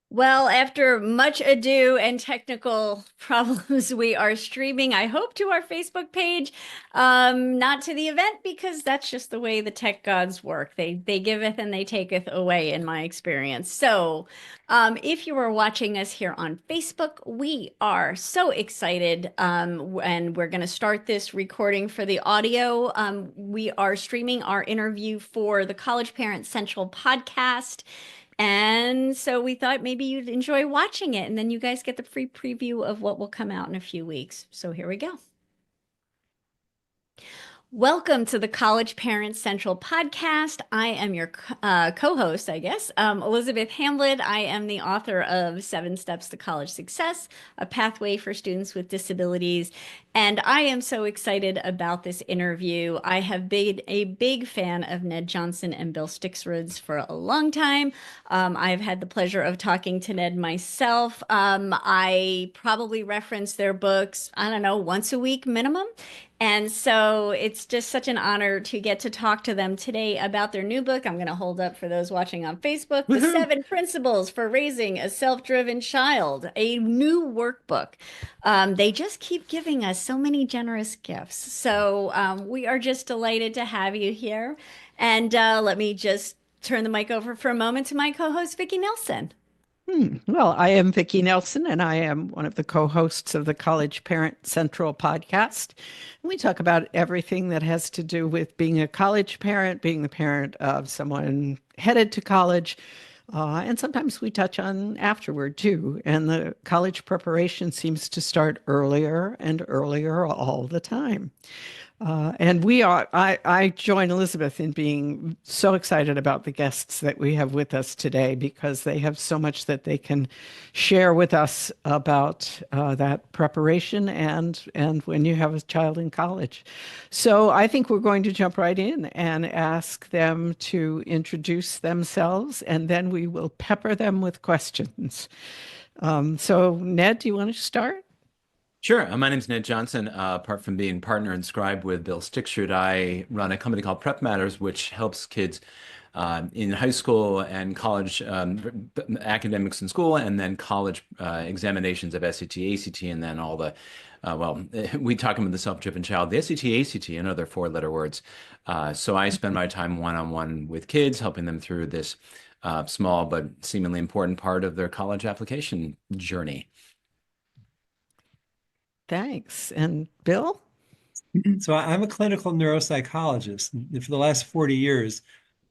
Well, after much ado and technical problems, we are streaming, I hope, to our Facebook page, not to the event because that's just the way the tech gods work. They giveth and they taketh away, in my experience. So, if you are watching us here on Facebook, we are so excited, and we're going to start this recording for the audio. We are streaming our interview for the College Parent Central podcast. And so we thought maybe you'd enjoy watching it, and then you guys get the free preview of what will come out in a few weeks. So here we go. Welcome to the College Parents Central podcast. I am your co-host, I guess, Elizabeth Hamlet. I am the author of Seven Steps to College Success, a pathway for students with disabilities. And I am so excited about this interview. I have been a big fan of Ned Johnson and Bill Stixrud for a long time. I've had the pleasure of talking to Ned myself. I probably reference their books, I don't know, once a week minimum. And so it's just such an honor to get to talk to them today about their new book. I'm going to hold up for those watching on Facebook, The Seven Principles for Raising a Self-Driven Child, a new workbook. They just keep giving us so many generous gifts. So we are just delighted to have you here. And let me just turn the mic over for a moment to my co-host, Vicki Nelson. Well, I am Vicki Nelson, and I am one of the co-hosts of the College Parent Central podcast. We talk about everything that has to do with being a college parent, being the parent of someone headed to college, and sometimes we touch on afterward too. And the college preparation seems to start earlier and earlier all the time. I join Elizabeth in being so excited about the guests that we have with us today because they have so much that they can share with us about that preparation and when you have a child in college. So I think we're going to jump right in and ask them to introduce themselves, and then we will pepper them with questions. So Ned, do you want to start? Sure. My name's Ned Johnson. Apart from being partner and scribe with Bill Stixrud, I run a company called Prep Matters, which helps kids in high school and college academics in school, and then college examinations of SAT, ACT, and then all the, we talk about the self-driven child, the SAT, ACT, and other four-letter words. So I spend my time one-on-one with kids, helping them through this small but seemingly important part of their college application journey. Thanks. And Bill? So I'm a clinical neuropsychologist. And for the last 40 years,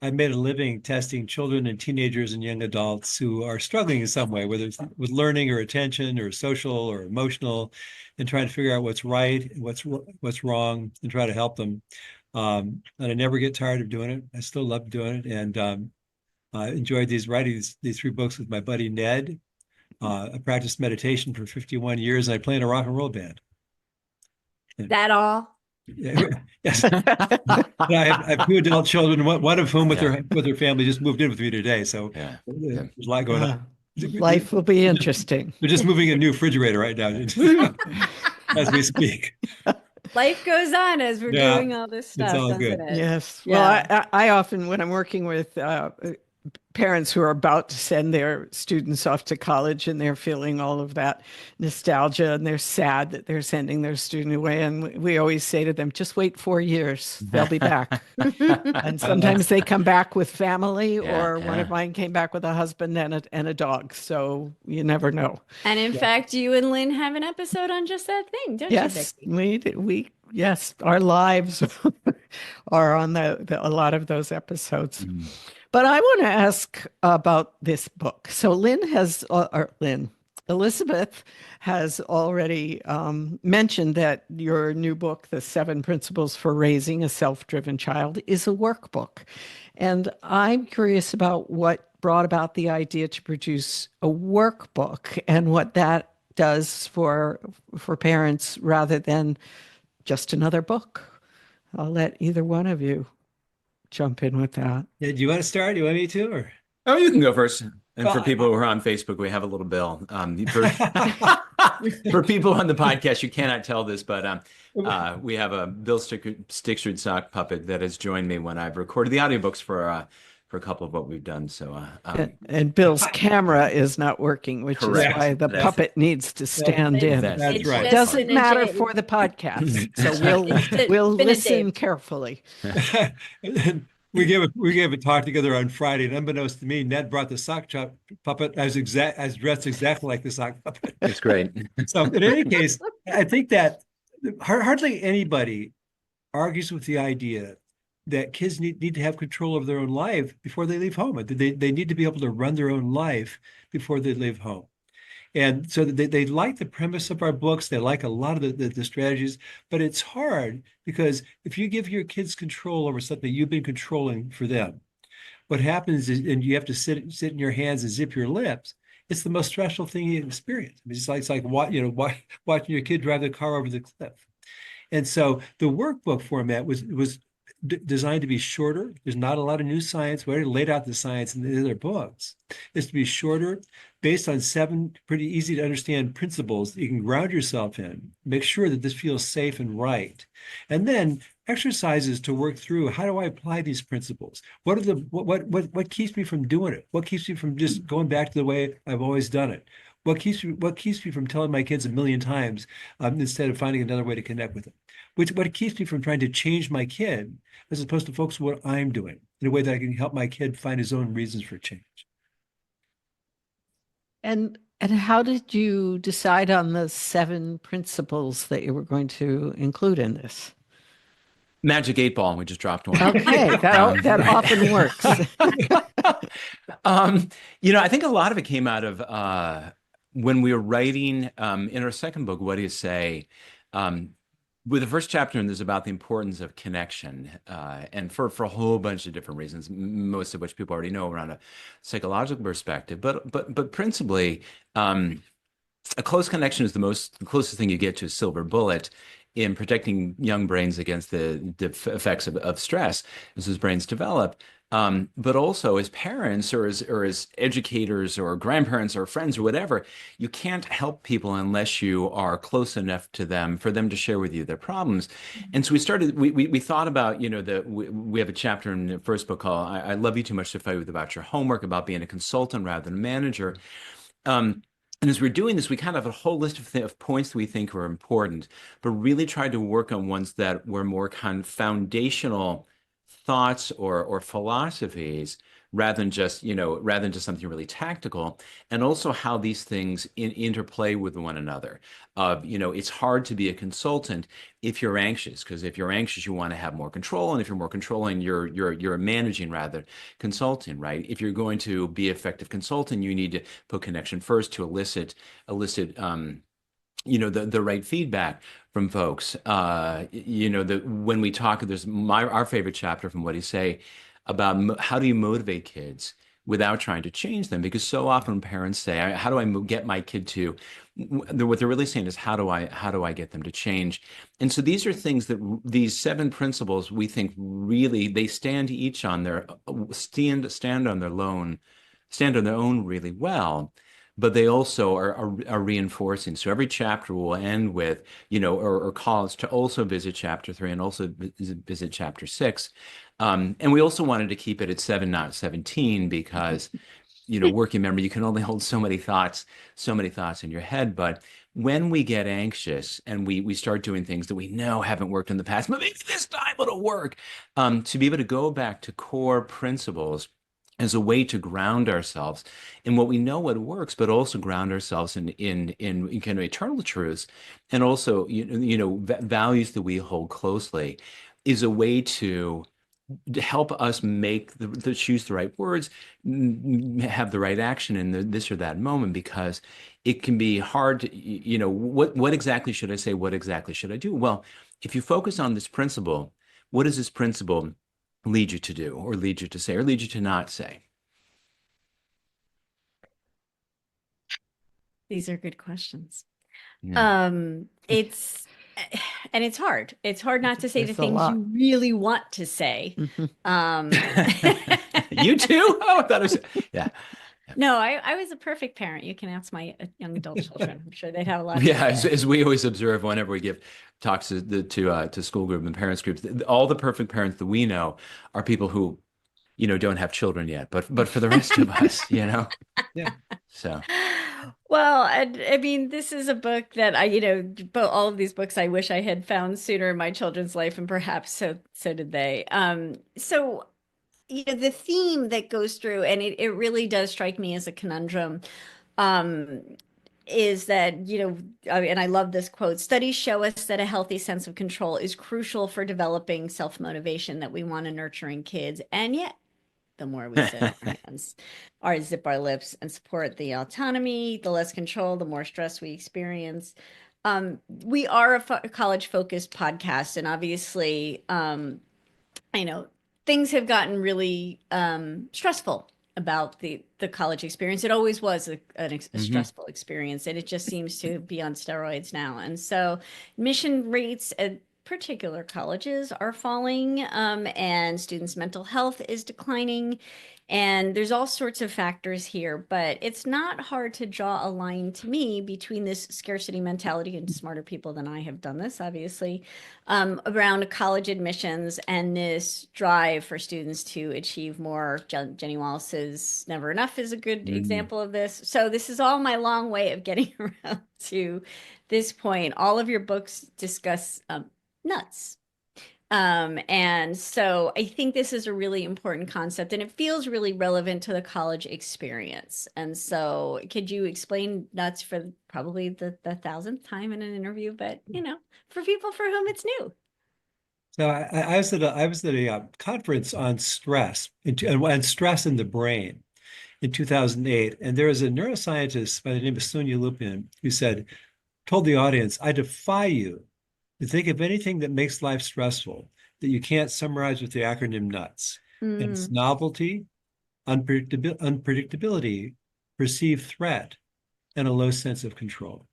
I've made a living testing children and teenagers and young adults who are struggling in some way, whether it's with learning or attention or social or emotional, and trying to figure out what's right, what's wrong, and try to help them. And I never get tired of doing it. I still love doing it. And I enjoyed writing these three books with my buddy Ned. I practiced meditation for 51 years, and I play in a rock and roll band. That all? Yes. I have two adult children, one of whom with their family just moved in with me today. So there's a lot going on. Life will be interesting. We're just moving a new refrigerator right now as we speak. Life goes on as we're doing all this stuff. It's all good. Yes. Yeah. Well, I often, when I'm working with parents who are about to send their students off to college and they're feeling all of that nostalgia and they're sad that they're sending their student away. And we always say to them, just wait 4 years, they'll be back. And sometimes they come back with family, or one of mine came back with a husband and a dog. So you never know. And in fact, you and Lynn have an episode on just that thing, don't you, Vicki? Yes, our lives are on a lot of those episodes. But I want to ask about this book. So Elizabeth has already mentioned that your new book, The Seven Principles for Raising a Self-Driven Child, is a workbook. And I'm curious about what brought about the idea to produce a workbook and what that does for parents rather than just another book. I'll let either one of you jump in with that. Yeah, do you want to start? Do you want me to? Or? Oh, you can go first. And for people who are on Facebook, we have a little bill. For people on the podcast, you cannot tell this, but we have a Bill Stixrud sock puppet that has joined me when I've recorded the audiobooks for a couple of what we've done. So, and Bill's camera is not working, which Correct. is why the That's- puppet needs to stand in. That's That's right. It's Doesn't been a matter day. for the podcast, so It's we'll been a listen day. carefully. We gave a talk together on Friday, and unbeknownst to me, Ned brought the puppet as dressed exactly like the sock puppet. It's great. So in any case, I think that hardly anybody argues with the idea that kids need to have control of their own life before they leave home. They need to be able to run their own life before they leave home. And so they like the premise of our books. They like a lot of the strategies, but it's hard because if you give your kids control over something you've been controlling for them, what happens is, and you have to sit in your hands and zip your lips, it's the most stressful thing you can experience. It's like watching your kid drive the car over the cliff. And so the workbook format was designed to be shorter. There's not a lot of new science. We already laid out the science in the other books. It's to be shorter, based on 7 pretty easy to understand principles that you can ground yourself in. Make sure that this feels safe and right. And then exercises to work through, how do I apply these principles? What keeps me from doing it? What keeps me from just going back to the way I've always done it? What keeps me from telling my kids a million times instead of finding another way to connect with them? What keeps me from trying to change my kid as opposed to focus on what I'm doing in a way that I can help my kid find his own reasons for change? And how did you decide on the 7 principles that you were going to include in this? Magic 8-ball. We just dropped one. Okay, that often works. I think a lot of it came out of when we were writing in our second book, What Do You Say? With the first chapter, and there's about the importance of connection, and for a whole bunch of different reasons, most of which people already know around a psychological perspective. But principally, a close connection is the closest thing you get to a silver bullet in protecting young brains against the effects of stress as those brains develop. But also as parents or as educators or grandparents or friends or whatever, you can't help people unless you are close enough to them for them to share with you their problems. And so we thought about, we have a chapter in the first book called I Love You Too Much to Fight With about your homework, about being a consultant rather than a manager. And as we're doing this, we kind of have a whole list of points that we think are important, but really tried to work on ones that were more kind of foundational thoughts or philosophies rather than just something really tactical, and also how these things interplay with one another. It's hard to be a consultant if you're anxious, because if you're anxious, you want to have more control, and if you're more controlling, you're managing rather consulting, right? If you're going to be effective consultant, you need to put connection first to elicit the right feedback from folks. When we talk, there's our favorite chapter from What Do You Say about how do you motivate kids without trying to change them? Because so often parents say, how do I get my kid to, what they're really saying is, how do I get them to change? And so these are things that these 7 principles, we think really, they stand each on their, stand on their own really well. But they also are reinforcing. So every chapter will end with, or call us to also visit chapter 3 and also visit chapter 6. And we also wanted to keep it at 7, not 17, because, working memory, you can only hold so many thoughts in your head. But when we get anxious and we start doing things that we know haven't worked in the past, but maybe this time it'll work, to be able to go back to core principles as a way to ground ourselves in what we know what works, but also ground ourselves in kind of eternal truths, and also values that we hold closely, is a way to help us make choose the right words, have the right action in this or that moment, because it can be hard to, what exactly should I say? What exactly should I do? Well, if you focus on this principle, what does this principle lead you to do, or lead you to say, or lead you to not say? These are good questions. Yeah. It's hard. It's hard not to say the There's a things lot. you really want to say. You too? Oh, I thought it was, yeah. No, I was a perfect parent. You can ask my young adult children. I'm sure they'd have a lot to Yeah, say. as we always observe whenever we give talks to school group and parents groups, all the perfect parents that we know are people who don't have children yet, but for the rest of us, Yeah. so. Well, I mean, this is a book that but all of these books I wish I had found sooner in my children's life, and perhaps so did they. So the theme that goes through, and it really does strike me as a conundrum, um, is that, and I love this quote, studies show us that a healthy sense of control is crucial for developing self-motivation that we want to nurture in kids. And yet, the more we sit on our hands, or zip our lips and support the autonomy, the less control, the more stress we experience. We are a college-focused podcast, and obviously, I know things have gotten really stressful about the college experience. It always was a stressful experience, and it just seems to be on steroids now. And so admission rates at particular colleges are falling, and students' mental health is declining. And there's all sorts of factors here, but it's not hard to draw a line to me between this scarcity mentality, and smarter people than I have done this, obviously, around college admissions and this drive for students to achieve more. Jenny Wallace's Never Enough is a good example of this. So this is all my long way of getting around to this point. All of your books discuss nuts. And so I think this is a really important concept, and it feels really relevant to the college experience. And so could you explain nuts for probably the thousandth time in an interview, but for people for whom it's new? So I was at a conference on stress and stress in the brain in 2008, and there was a neuroscientist by the name of Sonia Lupin who told the audience, "I defy you to think of anything that makes life stressful that you can't summarize with the acronym NUTS. And it's novelty, unpredictability, perceived threat, and a low sense of control."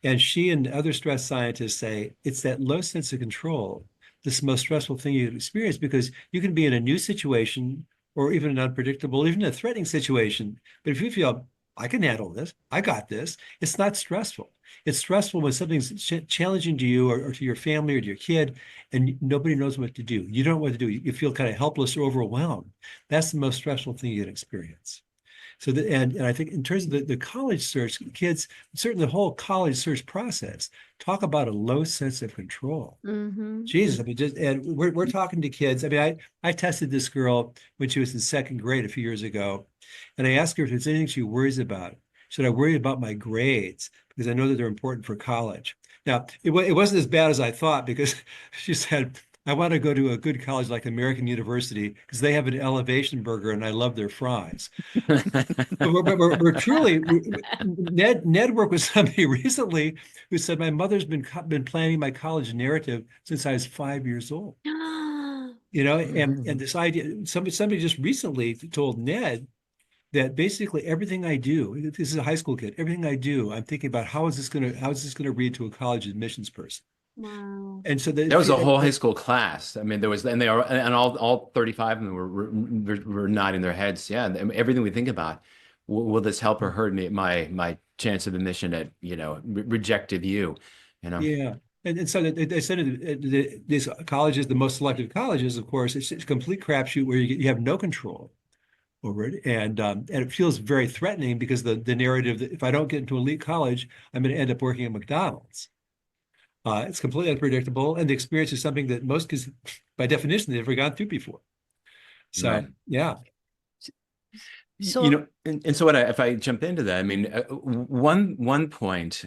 And she and other stress scientists say it's that low sense of control, this most stressful thing you experience, because you can be in a new situation or even an unpredictable, even a threatening situation. But if you feel, I can handle this, I got this, it's not stressful. It's stressful when something's challenging to you or to your family or to your kid, and nobody knows what to do. You don't know what to do. You feel kind of helpless or overwhelmed. That's the most stressful thing you can experience. So, and I think in terms of the college search, kids, certainly the whole college search process, talk about a low sense of control. Jesus, I mean, and we're talking to kids. I mean, I tested this girl when she was in second grade a few years ago, and I asked her if there's anything she worries about. She said, "I worry about my grades because I know that they're important for college." Now, it wasn't as bad as I thought, because she said, "I want to go to a good college like American University because they have an elevation burger and I love their fries." We're truly, Ned worked with somebody recently who said, "My mother's been planning my college narrative since I was 5 years old." And this idea, somebody just recently told Ned that basically everything I do, this is a high school kid, everything I do, I'm thinking about how is this going to read to a college admissions person. Wow. And so That was a whole high school class. I mean, there was, and they are, and all 35 of them were nodding their heads. Yeah, and everything we think about, will this help or hurt me, my chance of admission at, rejective you, Yeah. And so they said these colleges, the most selective colleges, of course, it's a complete crapshoot where you have no control over it. And it feels very threatening because the narrative that if I don't get into elite college, I'm going to end up working at McDonald's. It's completely unpredictable, and the experience is something that most kids, by definition, they've never gone through before. So, Right. Yeah. So, and so if I jump into that, I mean, one point,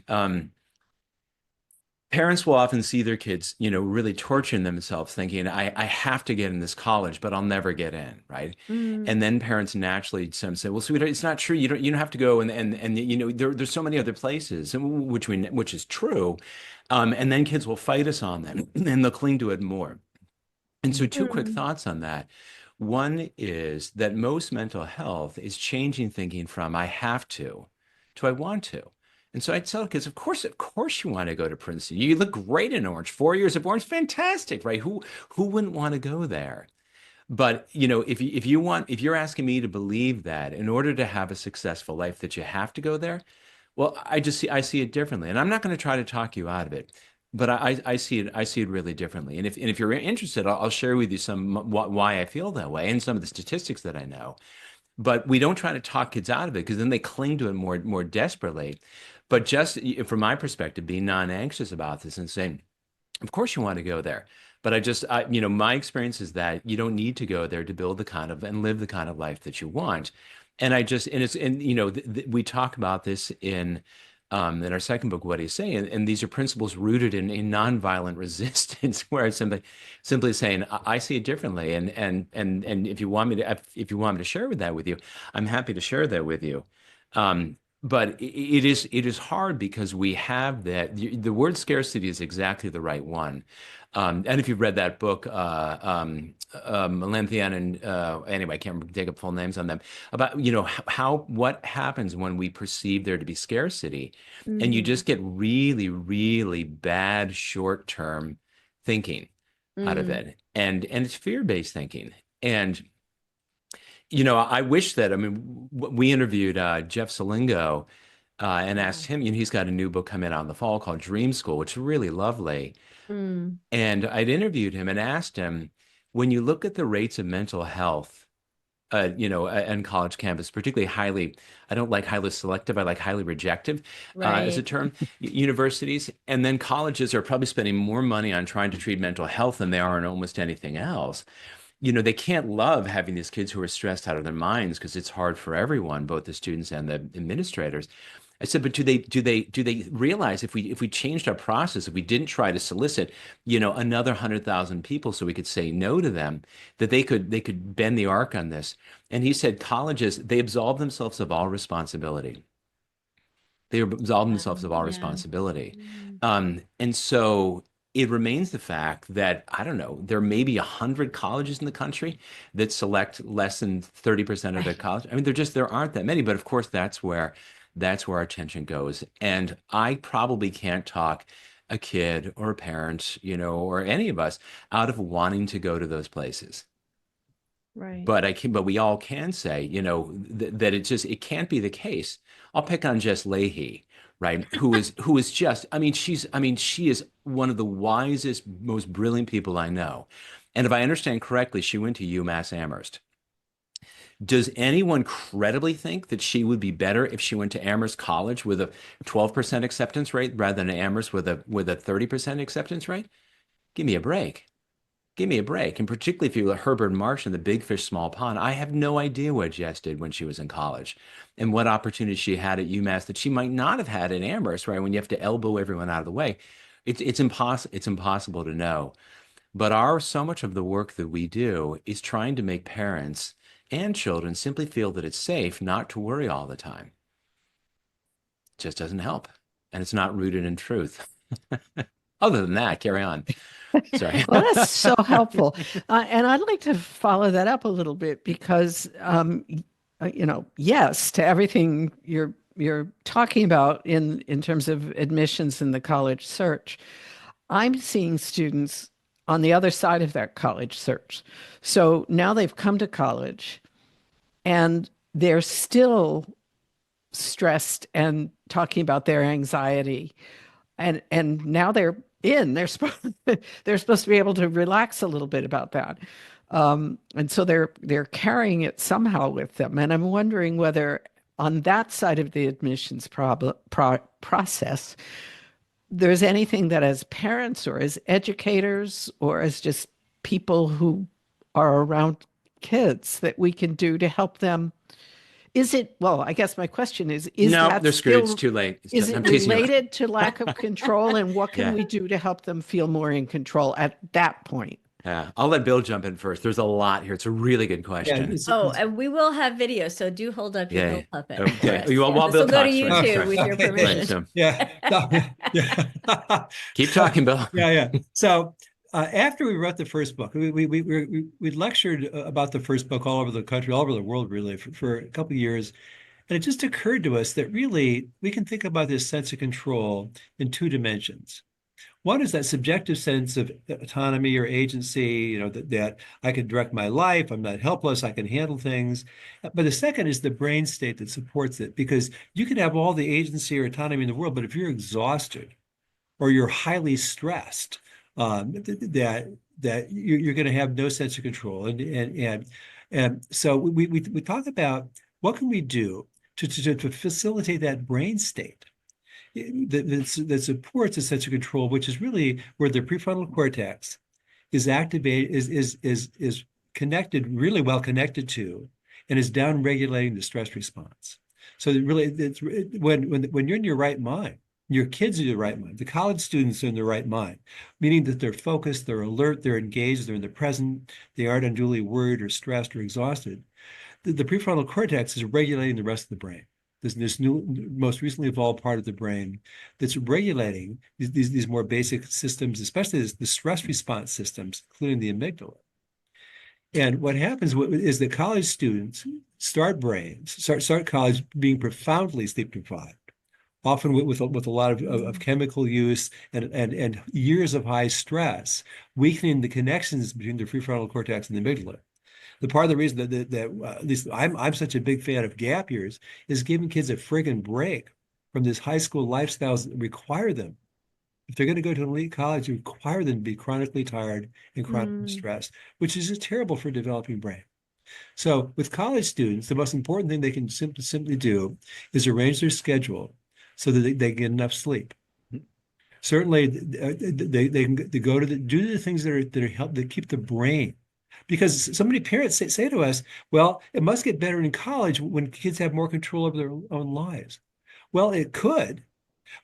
parents will often see their kids, really torturing themselves, thinking, I have to get in this college, but I'll never get in, right? And then parents naturally say, "Well, sweetheart, it's not true. You don't have to go, and there's so many other places," which is true. And then kids will fight us on that, and they'll cling to it more. And so, two quick thoughts on that. One is that most mental health is changing thinking from "I have to" I want to. And so I tell kids, of course you want to go to Princeton. You look great in orange. 4 years of orange, fantastic, right? Who wouldn't want to go there? But if you're asking me to believe that in order to have a successful life that you have to go there, well, I see it differently. And I'm not going to try to talk you out of it. but I see it really differently. And if you're interested, I'll share with you some why I feel that way and some of the statistics that I know. But we don't try to talk kids out of it because then they cling to it more desperately. But just from my perspective, being non-anxious about this and saying, of course you want to go there. But my experience is that you don't need to go there to build the kind of and live the kind of life that you want. And we talk about this in our second book, What Do You Say? And these are principles rooted in nonviolent resistance, where it's simply saying, I see it differently. And if you want me to share that with you, I'm happy to share that with you. But it is hard because we have that. The word scarcity is exactly the right one. And if you've read that book, Melanthian and anyway, I can't take up full names on them, about what happens when we perceive there to be scarcity, and you just get really, really bad short-term thinking out of it, and it's fear-based thinking. And I wish that, we interviewed Jeff Salingo and asked him, he's got a new book coming out in the fall called Dream School, which is really lovely. And I'd interviewed him and asked him, when you look at the rates of mental health, on college campus, particularly I don't like highly selective, I like highly rejective as a term, universities. And then colleges are probably spending more money on trying to treat mental health than they are on almost anything else. They can't love having these kids who are stressed out of their minds because it's hard for everyone, both the students and the administrators. I said, but do they realize if we changed our process, if we didn't try to solicit, another 100,000 people so we could say no to them, that they could bend the arc on this? And he said, colleges, they absolve themselves of all responsibility. They absolve themselves of all responsibility. And so it remains the fact that, I don't know, there may be 100 colleges in the country that select less than 30% of their college. There aren't that many, but of course that's where our attention goes. And I probably can't talk a kid or a parent, or any of us out of wanting to go to those places. Right. But we all can say, that it can't be the case. I'll pick on Jess Leahy, right? Who is just, she is one of the wisest, most brilliant people I know. And if I understand correctly, she went to UMass Amherst. Does anyone credibly think that she would be better if she went to Amherst College with a 12% acceptance rate rather than Amherst with a 30% acceptance rate? Give me a break. Give me a break. And particularly if you were Herbert Marsh in the Big Fish, Small Pond, I have no idea what Jess did when she was in college and what opportunities she had at UMass that she might not have had at Amherst, right? When you have to elbow everyone out of the way. It's impossible to know. But so much of the work that we do is trying to make parents and children simply feel that it's safe not to worry all the time. It just doesn't help. And it's not rooted in truth. Other than that, carry on. Sorry. Well, that's so helpful. And I'd like to follow that up a little bit because, yes, to everything you're talking about in terms of admissions in the college search, I'm seeing students on the other side of that college search. So now they've come to college and they're still stressed and talking about their anxiety. And now they're supposed to be able to relax a little bit about that. And so they're carrying it somehow with them. And I'm wondering whether on that side of the admissions process, there's anything that as parents or as educators or as just people who are around kids that we can do to help them. I guess my question is no, that they're screwed. It's too late. Is it related to lack of control? And what can we do to help them feel more in control at that point? Yeah, I'll let Bill jump in first. There's a lot here. It's a really good question. And we will have video, so do hold up your Bill puppet. Okay. This will go to YouTube with your permission. Yeah. Keep talking, Bill. Yeah. So after we wrote the first book, we lectured about the first book all over the country, all over the world, really, for a couple of years. And it just occurred to us that really we can think about this sense of control in two dimensions. One is that subjective sense of autonomy or agency, that I can direct my life, I'm not helpless, I can handle things. But the second is the brain state that supports it, because you can have all the agency or autonomy in the world, but if you're exhausted, or you're highly stressed, that you're going to have no sense of control. And so we talk about what can we do to facilitate that brain state that supports a sense of control, which is really where the prefrontal cortex is activated, is connected, really well connected to, and is down regulating the stress response. So really, it's when you're in your right mind, your kids are in the right mind, the college students are in the right mind, meaning that they're focused, they're alert, they're engaged, they're in the present, they aren't unduly worried or stressed or exhausted. The prefrontal cortex is regulating the rest of the brain. This new, most recently evolved part of the brain that's regulating these more basic systems, especially the stress response systems, including the amygdala. And what happens is that college students start college being profoundly sleep deprived, often with a lot of chemical use and years of high stress, weakening the connections between the prefrontal cortex and the amygdala. The part of the reason that at least I'm such a big fan of gap years is giving kids a friggin' break from this high school lifestyles that require them. If they're going to go to an elite college, you require them to be chronically tired and chronically stressed, which is just terrible for a developing brain. So with college students, the most important thing they can simply do is arrange their schedule so that they get enough sleep. Certainly, they go to do the things that keep the brain. Because so many parents say to us, well, it must get better in college when kids have more control over their own lives. Well, it could,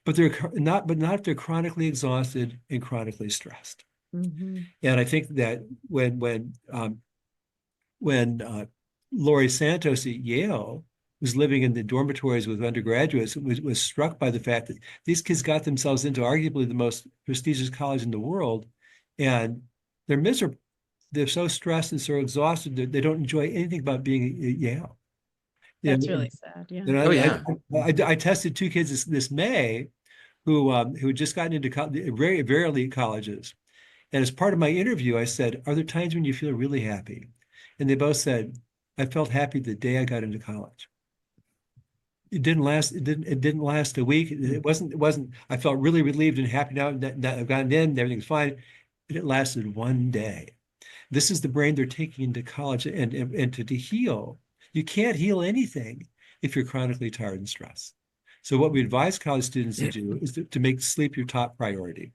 but not if they're chronically exhausted and chronically stressed. And I think that when Laurie Santos at Yale was living in the dormitories with undergraduates, was struck by the fact that these kids got themselves into arguably the most prestigious college in the world, and they're miserable. They're so stressed and so exhausted that they don't enjoy anything about being at Yale. That's really sad. Yeah. Oh, yeah. I tested two kids this May who just gotten into very, very elite colleges. And as part of my interview, I said, "Are there times when you feel really happy?" And they both said, "I felt happy the day I got into college." It didn't last. It didn't last a week. It wasn't. I felt really relieved and happy now that I've gotten in. Everything's fine. And it lasted one day. This is the brain they're taking into college, and to heal. You can't heal anything if you're chronically tired and stressed. So what we advise college students to do is to make sleep your top priority,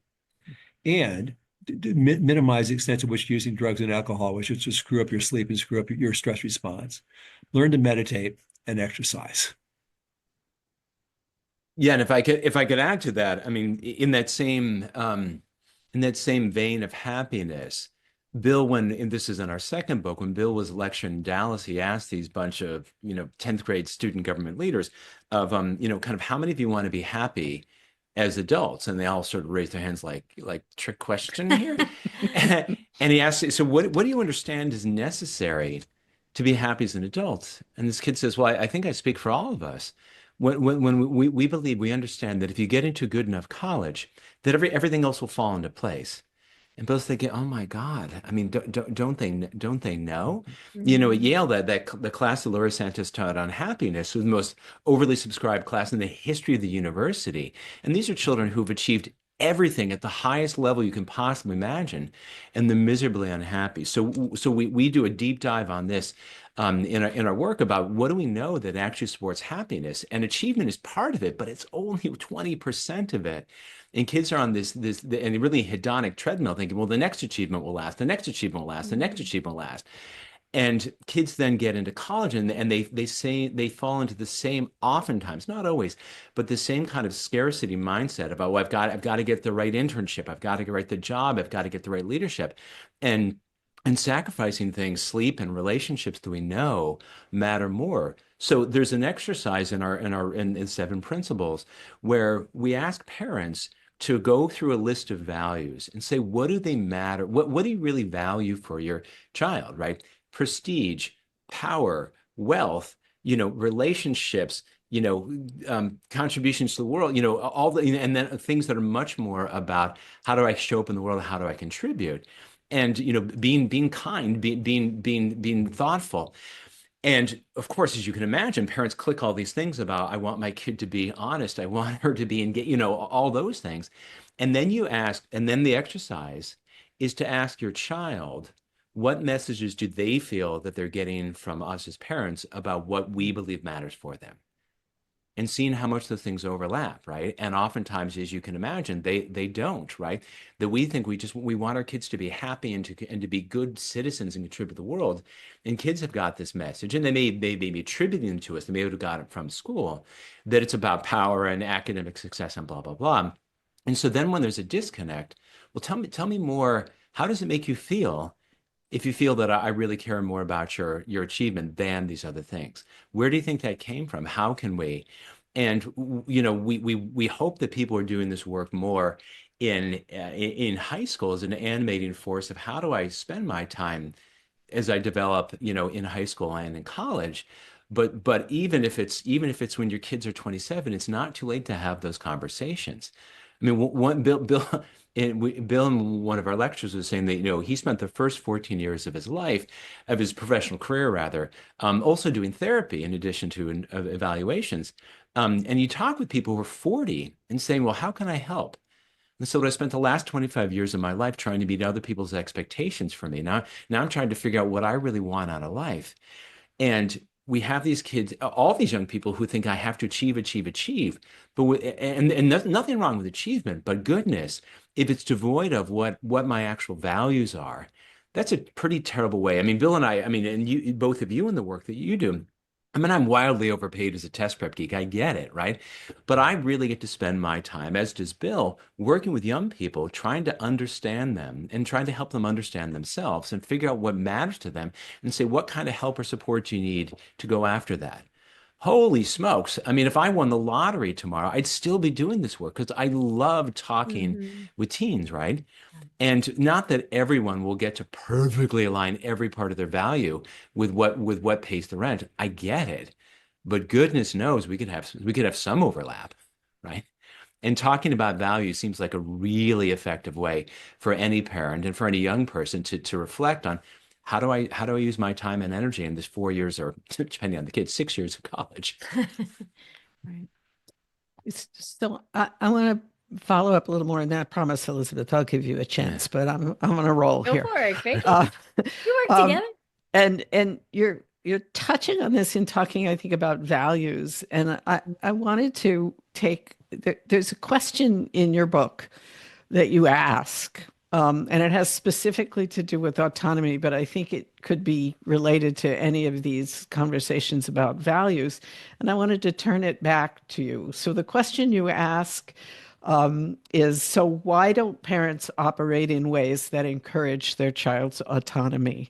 and to minimize the extent to which using drugs and alcohol, which is to screw up your sleep and screw up your stress response. Learn to meditate and exercise. Yeah, and if I could add to that, I mean, in that same vein of happiness, Bill, and this is in our second book, when Bill was lecturing in Dallas, he asked these bunch of 10th grade student government leaders of kind of how many of you want to be happy as adults, and they all sort of raised their hands like trick question here. And he asked, so what do you understand is necessary to be happy as an adult? And this kid says, well, I think I speak for all of us. When we believe, we understand that if you get into a good enough college, that everything else will fall into place. And both thinking, oh my God, I mean, don't they know? At Yale, the class that Laurie Santos taught on happiness was the most overly subscribed class in the history of the university. And these are children who've achieved everything at the highest level you can possibly imagine, and they're miserably unhappy. So we do a deep dive on this in our work about what do we know that actually supports happiness, and achievement is part of it, but it's only 20% of it. And kids are on this and really hedonic treadmill, thinking, well, the next achievement will last, the next achievement will last, the next achievement will last. And kids then get into college and they say they fall into the same, oftentimes, not always, but the same kind of scarcity mindset about, well, I've got to get the right internship, I've got to get right the job, I've got to get the right leadership. And sacrificing things, sleep and relationships that we know matter more. So there's an exercise in 7 principles where we ask parents to go through a list of values and say, what do they matter? What do you really value for your child, right? Prestige, power, wealth, relationships, contributions to the world, all the, and then things that are much more about how do I show up in the world? How do I contribute? And, being kind, being thoughtful. And of course, as you can imagine, parents click all these things about, I want my kid to be honest, I want her to be engaged, all those things. And then you ask, and then the exercise is to ask your child, what messages do they feel that they're getting from us as parents about what we believe matters for them? And seeing how much those things overlap, right? And oftentimes, as you can imagine, they don't, right? That we think we want our kids to be happy and to be good citizens and contribute to the world. And kids have got this message, and they may be attributing them to us. They may have got it from school, that it's about power and academic success and blah blah blah. And so then when there's a disconnect, well, tell me more. How does it make you feel if you feel that I really care more about your achievement than these other things? Where do you think that came from? How can we? And we hope that people are doing this work more in high school as an animating force of how do I spend my time as I develop, in high school and in college. But even if it's when your kids are 27, it's not too late to have those conversations. I mean, Bill in one of our lectures was saying that, he spent the first 14 years of his life, of his professional career rather, also doing therapy in addition to evaluations. And you talk with people who are 40 and saying, well, how can I help? And so I spent the last 25 years of my life trying to meet other people's expectations for me. Now I'm trying to figure out what I really want out of life. And we have these kids, all these young people who think I have to achieve. And nothing wrong with achievement, but goodness, if it's devoid of what my actual values are, that's a pretty terrible way. I mean, Bill and and you, both of you in the work that you do, I'm wildly overpaid as a test prep geek. I get it, right? But I really get to spend my time, as does Bill, working with young people, trying to understand them and trying to help them understand themselves and figure out what matters to them and say, what kind of help or support do you need to go after that? Holy smokes. I mean, if I won the lottery tomorrow, I'd still be doing this work because I love talking with teens, right? And not that everyone will get to perfectly align every part of their value with what pays the rent. I get it. But goodness knows we could have some overlap, right? And talking about value seems like a really effective way for any parent and for any young person to reflect on how do I use my time and energy in this 4 years, or depending on the kids, 6 years of college. Right. So I want to follow up a little more on that. I promise, Elizabeth, I'll give you a chance, but I'm on a roll Go here. for it, Vicky. You work together. And you're touching on this in talking, I think, about values. And I wanted to there's a question in your book that you ask, and it has specifically to do with autonomy, but I think it could be related to any of these conversations about values. And I wanted to turn it back to you. So the question you ask is, so why don't parents operate in ways that encourage their child's autonomy?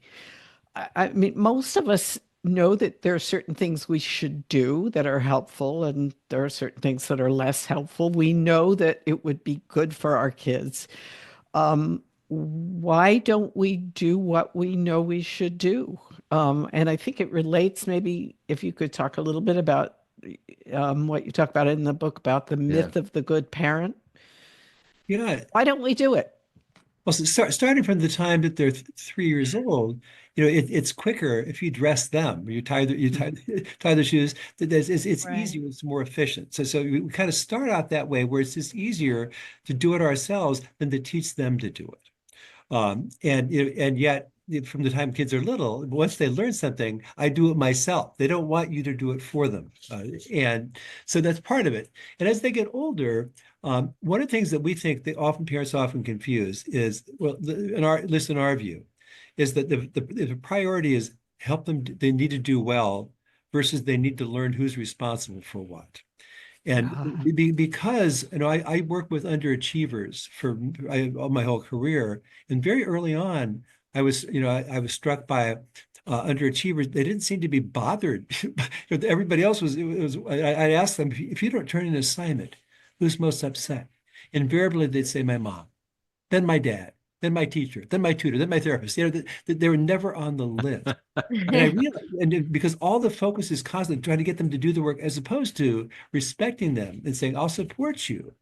I mean, most of us know that there are certain things we should do that are helpful, and there are certain things that are less helpful. We know that it would be good for our kids. Why don't we do what we know we should do? And I think it relates, maybe if you could talk a little bit about what you talk about in the book about the myth of the good parent. Yeah. Why don't we do it? Well, so starting from the time that they're 3 years old, it's quicker if you dress them. You tie the shoes. It's Right. easier. It's more efficient. So we kind of start out that way, where it's just easier to do it ourselves than to teach them to do it. And yet, from the time kids are little, once they learn something, I do it myself. They don't want you to do it for them, and so that's part of it. And as they get older, one of the things that we think that parents often confuse is, well, in our view, is that the priority is help them. They need to do well versus they need to learn who's responsible for what. And because I work with underachievers for all my whole career, and very early on, I was struck by underachievers. They didn't seem to be bothered. Everybody else was. I asked them, if you don't turn in an assignment, who's most upset? Invariably, they'd say my mom, then my dad, then my teacher, then my tutor, then my therapist. They were never on the list. And I realized, because all the focus is constantly trying to get them to do the work, as opposed to respecting them and saying, "I'll support you.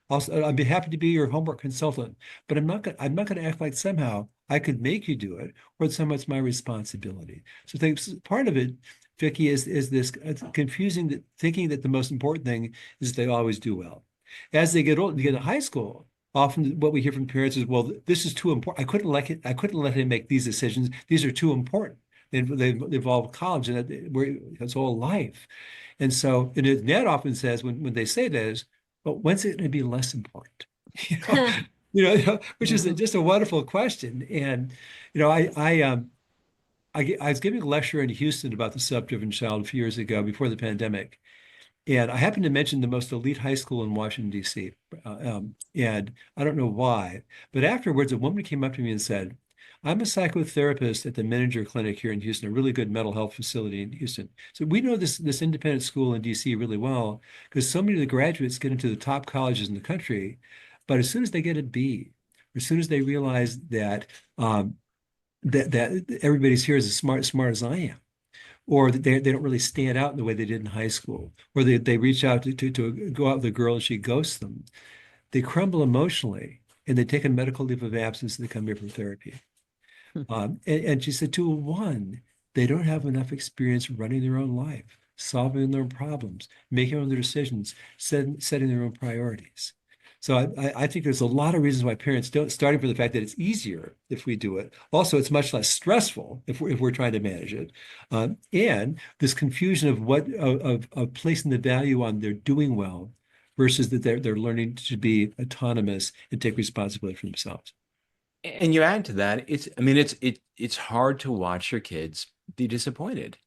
I'd be happy to be your homework consultant, but I'm not going to act like somehow I could make you do it, or somehow it's my responsibility." So I think part of it, Vicky, is this confusing thinking that the most important thing is they always do well. As they get old, they get to high school, often what we hear from parents is, well, this is too important. I couldn't let him make these decisions. These are too important. They involve college and it's all life. And so, and Ned often says when they say that is, but when's it going to be less important? You know, which is just a wonderful question. And I was giving a lecture in Houston about the self-driven child a few years ago before the pandemic. And I happened to mention the most elite high school in Washington, D.C. And I don't know why, but afterwards, a woman came up to me and said, I'm a psychotherapist at the Manager Clinic here in Houston, a really good mental health facility in Houston. So we know this independent school in D.C. really well because so many of the graduates get into the top colleges in the country. But as soon as they get a B, as soon as they realize that that everybody's here is as smart as I am, or that they don't really stand out in the way they did in high school, or they reach out to go out with a girl and she ghosts them. They crumble emotionally and they take a medical leave of absence and they come here for therapy. And she said, to a one, they don't have enough experience running their own life, solving their own problems, making their own decisions, setting their own priorities. So I think there's a lot of reasons why parents don't, starting from the fact that it's easier if we do it. Also, it's much less stressful if we're trying to manage it. And this confusion of placing the value on they're doing well versus that they're learning to be autonomous and take responsibility for themselves. And you add to that, it's hard to watch your kids be disappointed.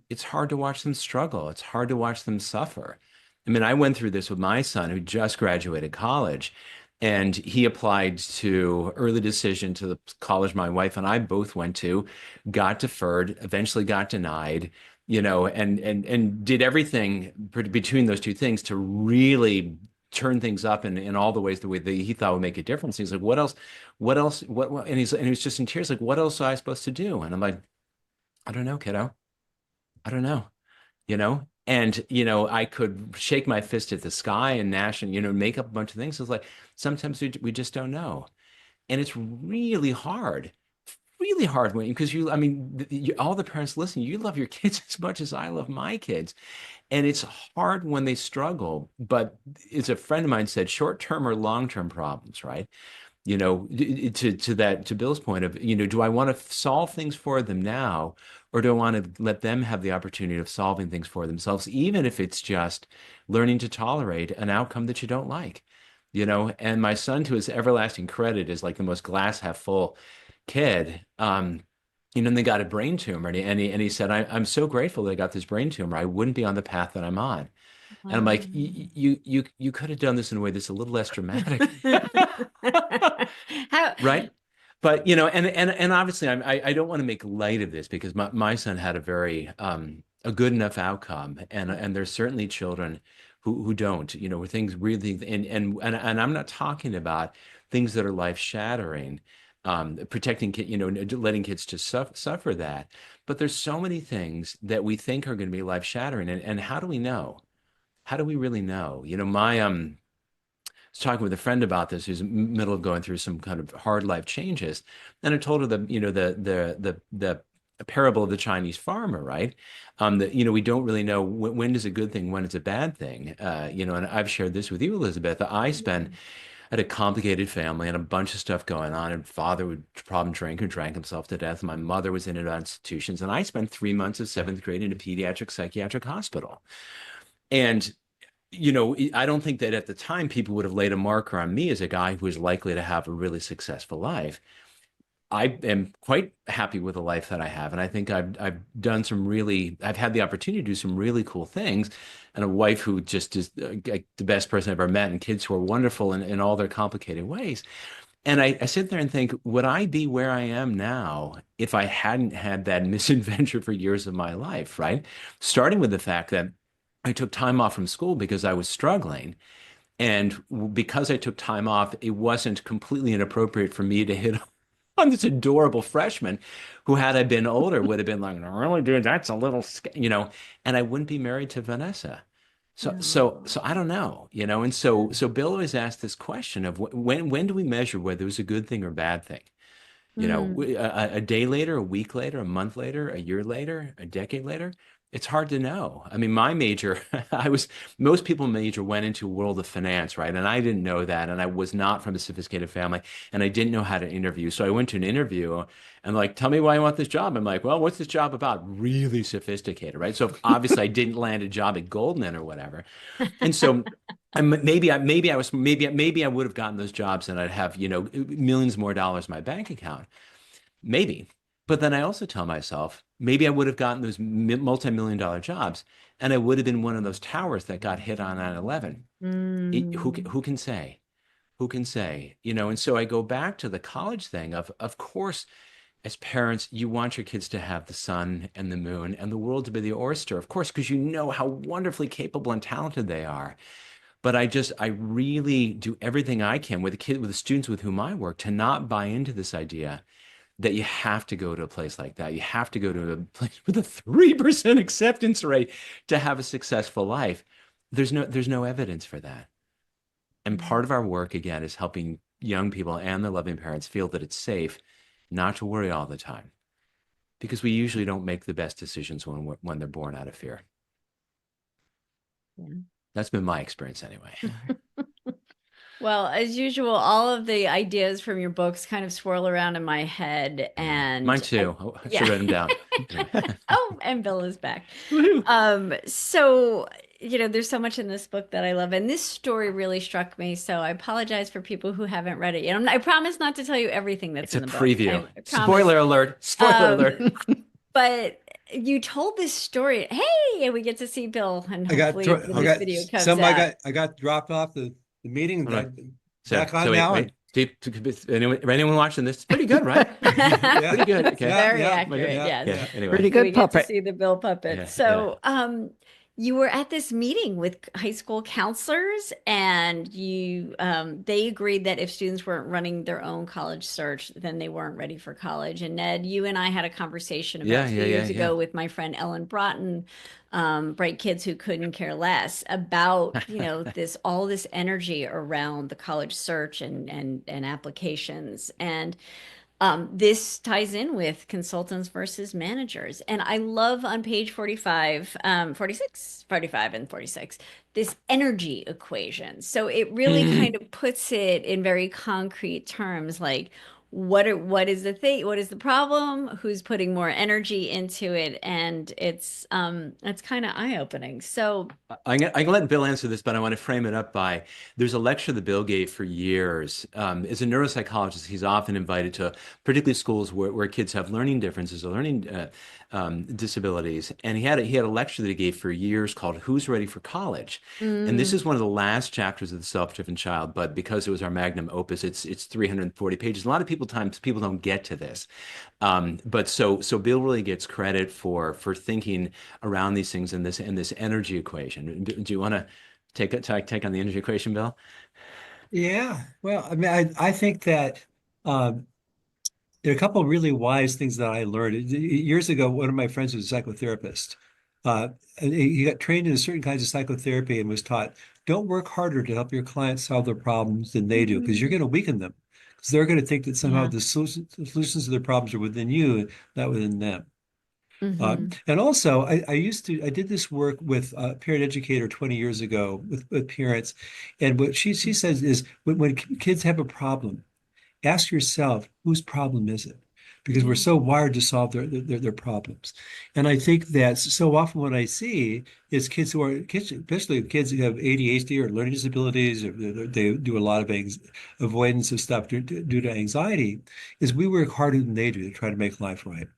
It's hard to watch them struggle. It's hard to watch them suffer. I went through this with my son who just graduated college, and he applied to early decision to the college my wife and I both went to, got deferred, eventually got denied, and did everything between those two things to really turn things up in all the ways the way that he thought would make a difference. He's like, what else? And he was just in tears, like, what else am I supposed to do? And I'm like, I don't know, kiddo. I don't know. And I could shake my fist at the sky and gnash and make up a bunch of things. It's like sometimes we just don't know, and it's really hard because all the parents listening, you love your kids as much as I love my kids, and it's hard when they struggle. But as a friend of mine said, short-term or long-term problems, right? To Bill's point of, do I want to solve things for them now, or do I want to let them have the opportunity of solving things for themselves, even if it's just learning to tolerate an outcome that you don't like, And my son, to his everlasting credit, is like the most glass half full kid. And they got a brain tumor, and he said, I'm so grateful they got this brain tumor. I wouldn't be on the path that I'm on. Wow. And I'm like, you could have done this in a way that's a little less dramatic. Right? But and obviously I don't want to make light of this because my son had a very a good enough outcome, and there's certainly children who don't, where things really, and I'm not talking about things that are life-shattering, protecting letting kids to suffer that, but there's so many things that we think are going to be life-shattering, and how do we know? How do we really know? I was talking with a friend about this who's in the middle of going through some kind of hard life changes, and I told her the parable of the Chinese farmer, right? That we don't really know when is a good thing, when it's a bad thing. And I've shared this with you, Elizabeth. I had a complicated family and a bunch of stuff going on, and father would problem drink and drank himself to death. My mother was in institutions, and I spent 3 months of seventh grade in a pediatric psychiatric hospital. And, I don't think that at the time people would have laid a marker on me as a guy who is likely to have a really successful life. I am quite happy with the life that I have. And I think I've had the opportunity to do some really cool things, and a wife who just is the best person I've ever met, and kids who are wonderful in all their complicated ways. And I sit there and think, would I be where I am now if I hadn't had that misadventure for years of my life, right? Starting with the fact that I took time off from school because I was struggling. And because I took time off, it wasn't completely inappropriate for me to hit on this adorable freshman who, had I been older, would have been like, really, dude, that's a little, and I wouldn't be married to Vanessa. So I don't know, and so Bill always asked this question of when do we measure whether it was a good thing or bad thing? A day later, a week later, a month later, a year later, a decade later? It's hard to know. I mean, my major, most people major went into world of finance, right? And I didn't know that. And I was not from a sophisticated family and I didn't know how to interview. So I went to an interview and like, tell me why you want this job. I'm like, well, what's this job about? Really sophisticated, right? So obviously I didn't land a job at Goldman or whatever. And so maybe I would have gotten those jobs and I'd have, millions more dollars in my bank account. Maybe. But then I also tell myself, maybe I would have gotten those multi-million dollar jobs and I would have been one of those towers that got hit on 9/11. Who can say? Who can say? And so I go back to the college thing of course, as parents, you want your kids to have the sun and the moon and the world to be the oyster, of course, because you know how wonderfully capable and talented they are. But I really do everything I can with the students with whom I work to not buy into this idea that you have to go to a place like that. You have to go to a place with a 3% acceptance rate to have a successful life. There's no evidence for that. And part of our work, again, is helping young people and their loving parents feel that it's safe not to worry all the time. Because we usually don't make the best decisions when they're born out of fear. Yeah. That's been my experience anyway. Well, as usual, all of the ideas from your books kind of swirl around in my head, and mine too. I should write them down. Oh, and Bill is back. So, there's so much in this book that I love, and this story really struck me. So I apologize for people who haven't read it yet. I promise not to tell you everything that's It's in a the preview. book. Spoiler alert. Spoiler alert. But you told this story. Hey, and we get to see Bill, and hopefully when this video comes out. I got dropped off the meeting. Back on wait, now. Wait. Anyone watching this? It's pretty good, right? Yeah. Pretty good. Okay. Very accurate. Yes. Yeah. Anyway. Pretty We good get puppet. to see the Bill puppet. Yeah, So, you were at this meeting with high school counselors, and they agreed that if students weren't running their own college search, then they weren't ready for college. And Ned, you and I had a conversation about 2 years ago with my friend Ellen Broughton, Bright Kids Who Couldn't Care Less, about all this energy around the college search and applications. And this ties in with consultants versus managers. And I love on page 45, 46, 45 and 46, this energy equation. So it really kind of puts it in very concrete terms, like what is the thing? What is the problem? Who's putting more energy into it? And it's kind of eye-opening. So I can let Bill answer this, but I want to frame it up by there's a lecture that Bill gave for years. As a neuropsychologist, he's often invited to particularly schools where kids have learning differences or learning disabilities. And he had a lecture that he gave for years called Who's Ready for College? And this is one of the last chapters of The Self-Driven Child, but because it was our magnum opus, it's 340 pages. A lot of people don't get to this. But so Bill really gets credit for thinking around these things in this energy equation. Do you want to take on the energy equation, Bill? Yeah. Well, I mean, I think that there are a couple of really wise things that I learned. Years ago, one of my friends was a psychotherapist. And he got trained in certain kinds of psychotherapy and was taught, don't work harder to help your clients solve their problems than they do, because you're going to weaken them. Because they're going to think that somehow the solutions to their problems are within you, not within them. And also, I did this work with a parent educator 20 years ago with parents. And what she says is when kids have a problem, ask yourself, whose problem is it? Because we're so wired to solve their problems. And I think that so often what I see is especially kids who have ADHD or learning disabilities, or they do a lot of avoidance of stuff due to anxiety, is we work harder than they do to try to make life right.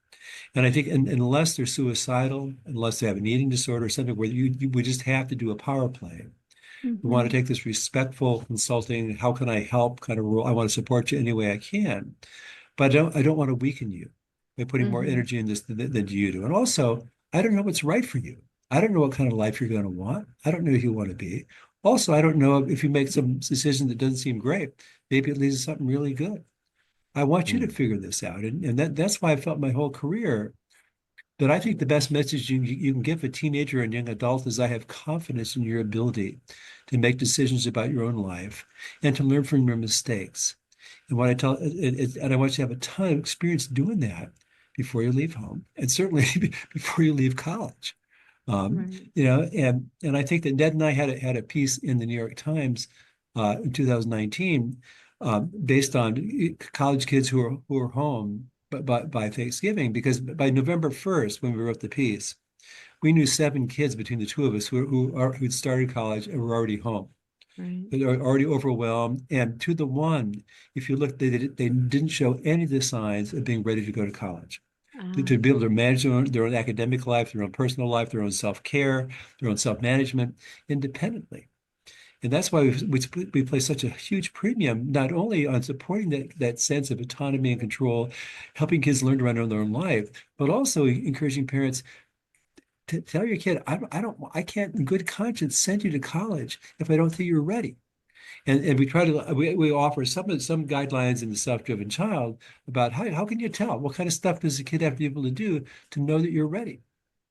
And I think unless they're suicidal, unless they have an eating disorder, something where we just have to do a power play. We want to take this respectful consulting, how can I help kind of role. I want to support you any way I can, but I don't want to weaken you by putting more energy in this than you do. And also, I don't know what's right for you. I don't know what kind of life you're going to want. I don't know who you want to be. Also, I don't know if you make some decision that doesn't seem great, maybe it leads to something really good. I want you to figure this out. And that's why I felt my whole career that I think the best message you can give a teenager and young adult is I have confidence in your ability to make decisions about your own life and to learn from your mistakes. And what I tell, and I want you to have a ton of experience doing that before you leave home, and certainly before you leave college. Right. And I think that Ned and I had a piece in the New York Times in 2019 based on college kids who are home by Thanksgiving, because by November 1st, when we wrote the piece, we knew 7 kids between the two of us who'd started college and were already home. Right. They are already overwhelmed. And to the one, if you look, they didn't show any of the signs of being ready to go to college, to be able to manage their own academic life, their own personal life, their own self-care, their own self-management independently. And that's why we place such a huge premium, not only on supporting that sense of autonomy and control, helping kids learn to run their own life, but also encouraging parents to tell your kid, I can't in good conscience send you to college if I don't think you're ready. And we offer some guidelines in the self-driven child about how can you tell, what kind of stuff does the kid have to be able to do to know that you're ready?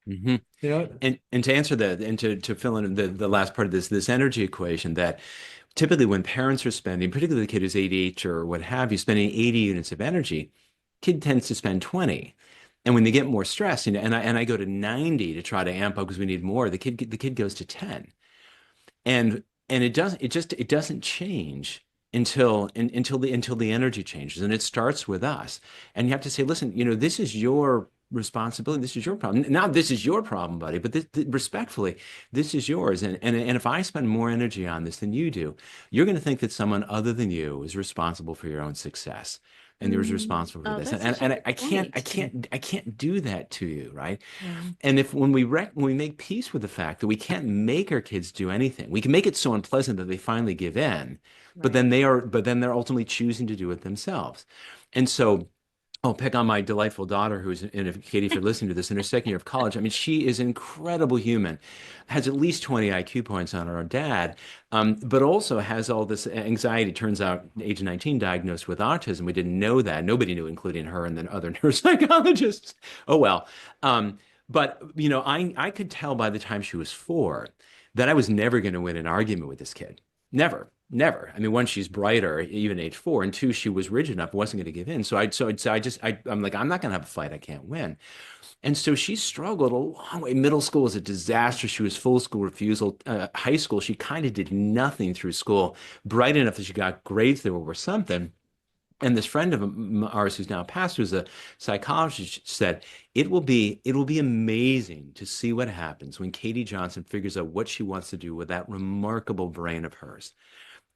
Mhm. You know, And to answer that, and to fill in the last part of this energy equation, that typically when parents are spending, particularly the kid who's ADH or what have you, spending 80 units of energy, kid tends to spend 20. And when they get more stressed, and I go to 90 to try to amp up because we need more, the kid goes to 10. And it doesn't change until the energy changes, and it starts with us. And you have to say, listen, this is your responsibility, this is your problem. Now this is your problem, buddy, but respectfully, this is yours. And if I spend more energy on this than you do, you're going to think that someone other than you is responsible for your own success, and you're responsible for Oh, this. that's And such a and good I can't I point. can't I can't do that to you, right? Yeah. And if when we make peace with the fact that we can't make our kids do anything, we can make it so unpleasant that they finally give in, but Right. then they're ultimately choosing to do it themselves. And so I'll pick on my delightful daughter, who's Katie, if you're listening to this, in her second year of college. I mean, she is an incredible human, has at least 20 IQ points on her dad, but also has all this anxiety. Turns out, age 19, diagnosed with autism. We didn't know that. Nobody knew, including her and then other neuropsychologists. Oh, well. But, I could tell by the time she was 4 that I was never going to win an argument with this kid. Never. Never. I mean, one, she's brighter, even age 4, and two, she was rigid enough, wasn't going to give in. I'm like, I'm not going to have a fight. I can't win. And so she struggled a long way. Middle school was a disaster. She was full school refusal. High school, she kind of did nothing through school. Bright enough that she got grades that were something. And this friend of ours, who's now a pastor, who's a psychologist, said it will be amazing to see what happens when Katie Johnson figures out what she wants to do with that remarkable brain of hers.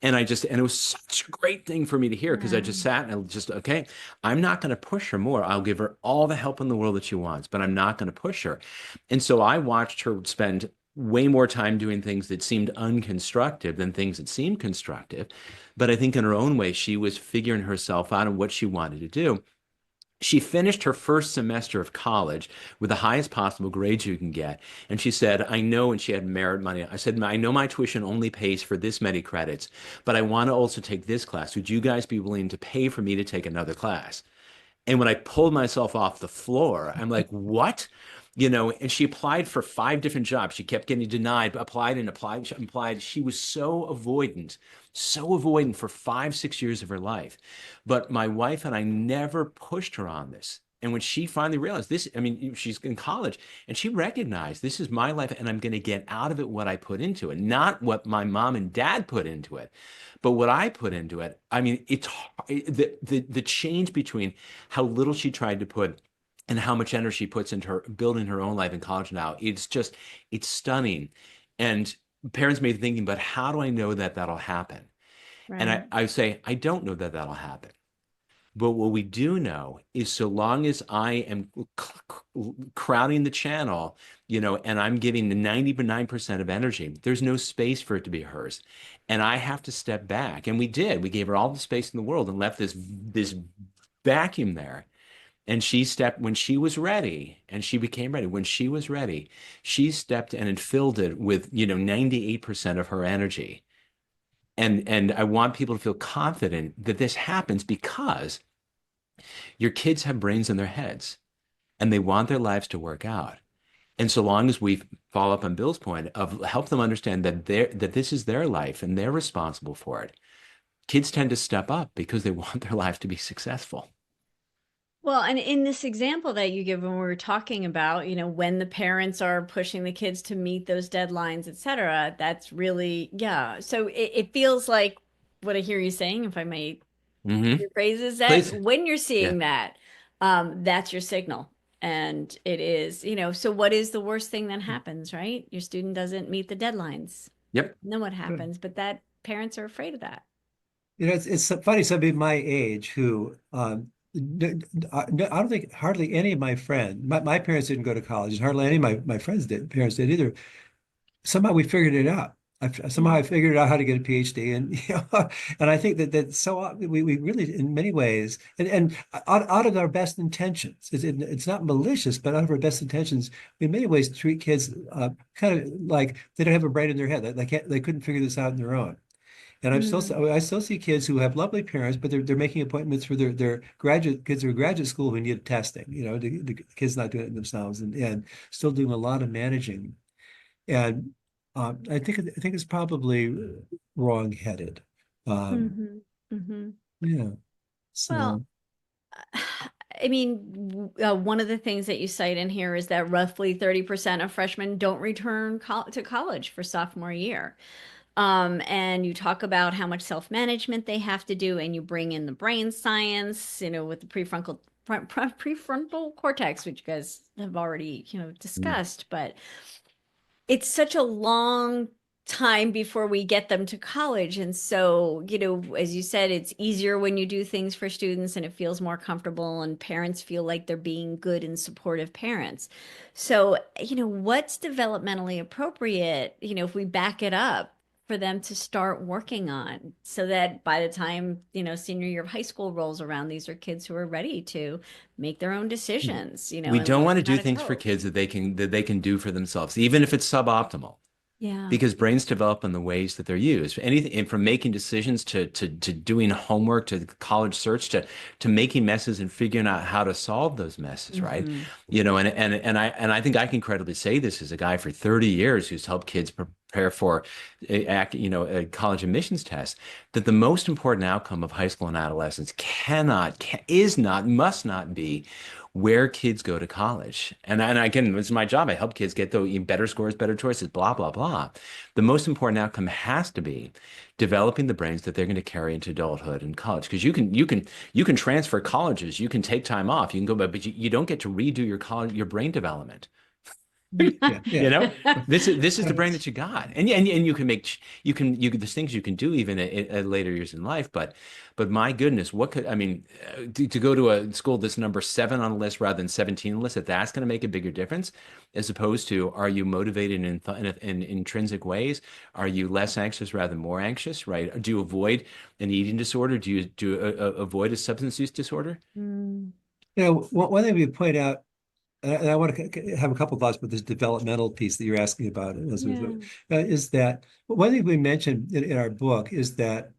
And it was such a great thing for me to hear, because I Yeah. just sat and okay, I'm not going to push her more. I'll give her all the help in the world that she wants, but I'm not going to push her. And so I watched her spend way more time doing things that seemed unconstructive than things that seemed constructive. But I think in her own way, she was figuring herself out and what she wanted to do. She finished her first semester of college with the highest possible grades you can get. And she said, I know, and she had merit money. I said, I know my tuition only pays for this many credits, but I want to also take this class. Would you guys be willing to pay for me to take another class? And when I pulled myself off the floor, I'm like, what? And she applied for 5 different jobs. She kept getting denied, applied and applied, applied. She was so avoidant for 5, 6 years of her life. But my wife and I never pushed her on this. And when she finally realized this, I mean, she's in college and she recognized this is my life and I'm going to get out of it what I put into it, not what my mom and dad put into it, but what I put into it. I mean, the change between how little she tried to put and how much energy she puts into her building her own life in college now. It's stunning. And parents may be thinking, but how do I know that that'll happen? And Right. I say, I don't know that that'll happen. But what we do know is so long as I am crowding the channel, and I'm giving the 99% of energy, there's no space for it to be hers. And I have to step back. And we did. We gave her all the space in the world and left this vacuum there. And she stepped when she was ready, and she became ready. When she was ready, she stepped in and filled it with, 98% of her energy. And I want people to feel confident that this happens because your kids have brains in their heads and they want their lives to work out. And so long as we follow up on Bill's point of help them understand that this is their life and they're responsible for it, kids tend to step up because they want their life to be successful. Well, and in this example that you give when we were talking about, when the parents are pushing the kids to meet those deadlines, et cetera, that's really, yeah. So it feels like what I hear you saying, if I may Hmm. rephrase, is that Please. when you're Yeah. seeing that, that's your signal. And it is, so what is the worst thing that happens, right? Your student doesn't meet the deadlines. Yep. And then what happens? But that parents are afraid of that. It's funny, somebody my age who I don't think hardly any of my friends, my parents didn't go to college, and hardly any of my friends did, parents did either. Somehow we figured it out. Somehow I figured out how to get a PhD, and and I think that so we really, in many ways, and out of our best intentions, it's not malicious, but out of our best intentions, we in many ways treat kids kind of like they don't have a brain in their head. They couldn't figure this out on their own. And I still see kids who have lovely parents, but they're making appointments for their graduate kids who are graduate school who need testing. The kids not doing it themselves, and still doing a lot of managing. And I think it's probably wrong-headed. Mm-hmm. Mm-hmm. Yeah. Well, So I mean, one of the things that you cite in here is that roughly 30% of freshmen don't return to college for sophomore year. And you talk about how much self-management they have to do, and you bring in the brain science, with the prefrontal cortex, which you guys have already, discussed. But it's such a long time before we get them to college. And so, as you said, it's easier when you do things for students and it feels more comfortable and parents feel like they're being good and supportive parents. So, what's developmentally appropriate, if we back it up for them to start working on so that by the time, senior year of high school rolls around, these are kids who are ready to make their own decisions, We and don't learn want to how do to things for cope. kids that they can do for themselves, even if it's suboptimal. Yeah. Because brains develop in the ways that they're used. Anything and from making decisions to doing homework to college search to making messes and figuring out how to solve those messes, right? Mm-hmm. And I think I can credibly say this as a guy for 30 years who's helped kids prepare for a college admissions test, that the most important outcome of high school and adolescence is not, must not be where kids go to college. And again, it's my job. I help kids get better scores, better choices, blah, blah, blah. The most important outcome has to be developing the brains that they're going to carry into adulthood and college. Because you can transfer colleges, you can take time off, you can go, but you don't get to redo your brain development. yeah, You know, yeah. this is the brain that you got, and you can there's things you can do even at later years in life. But my goodness, what could I mean to go to a school that's number 7 on the list rather than 17 on the list? If that's going to make a bigger difference, as opposed to are you motivated in intrinsic ways? Are you less anxious rather than more anxious? Right? Do you avoid an eating disorder? Do you avoid a substance use disorder? Mm. One thing we point out, and I want to have a couple of thoughts about this developmental piece that you're asking about, Yeah. is that one thing we mentioned in our book is that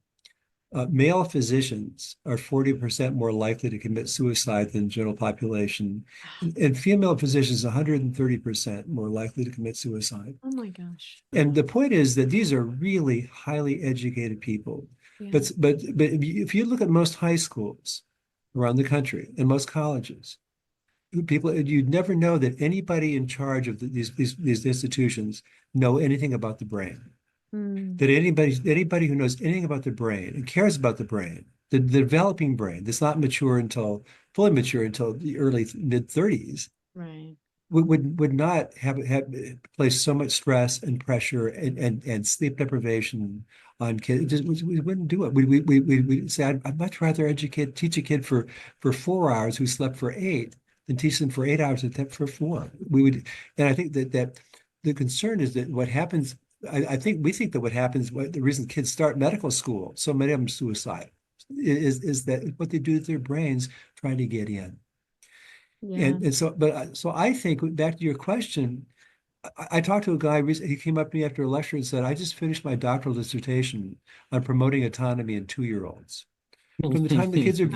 male physicians are 40% more likely to commit suicide than the general population, and female physicians 130% more likely to commit suicide. Oh my gosh. And the point is that these are really highly educated people. Yeah. But if you look at most high schools around the country and most colleges, people, you'd never know that anybody in charge of these institutions know anything about the brain. Mm. That anybody who knows anything about the brain and cares about the brain, the developing brain that's not fully mature until the early mid 30s, Right. would not have placed so much stress and pressure and sleep deprivation on kids. We wouldn't do it. We say I'd much rather teach a kid for 4 hours who slept for 8 than teach them for 8 hours and slept for 4. And I think that the concern is that what happens. We think that what happens, the reason kids start medical school, so many of them suicide, is that what they do with their brains trying to get in. Yeah. So I think back to your question, I talked to a guy recently. He came up to me after a lecture and said, "I just finished my doctoral dissertation on promoting autonomy in 2-year-olds." From the time the kids are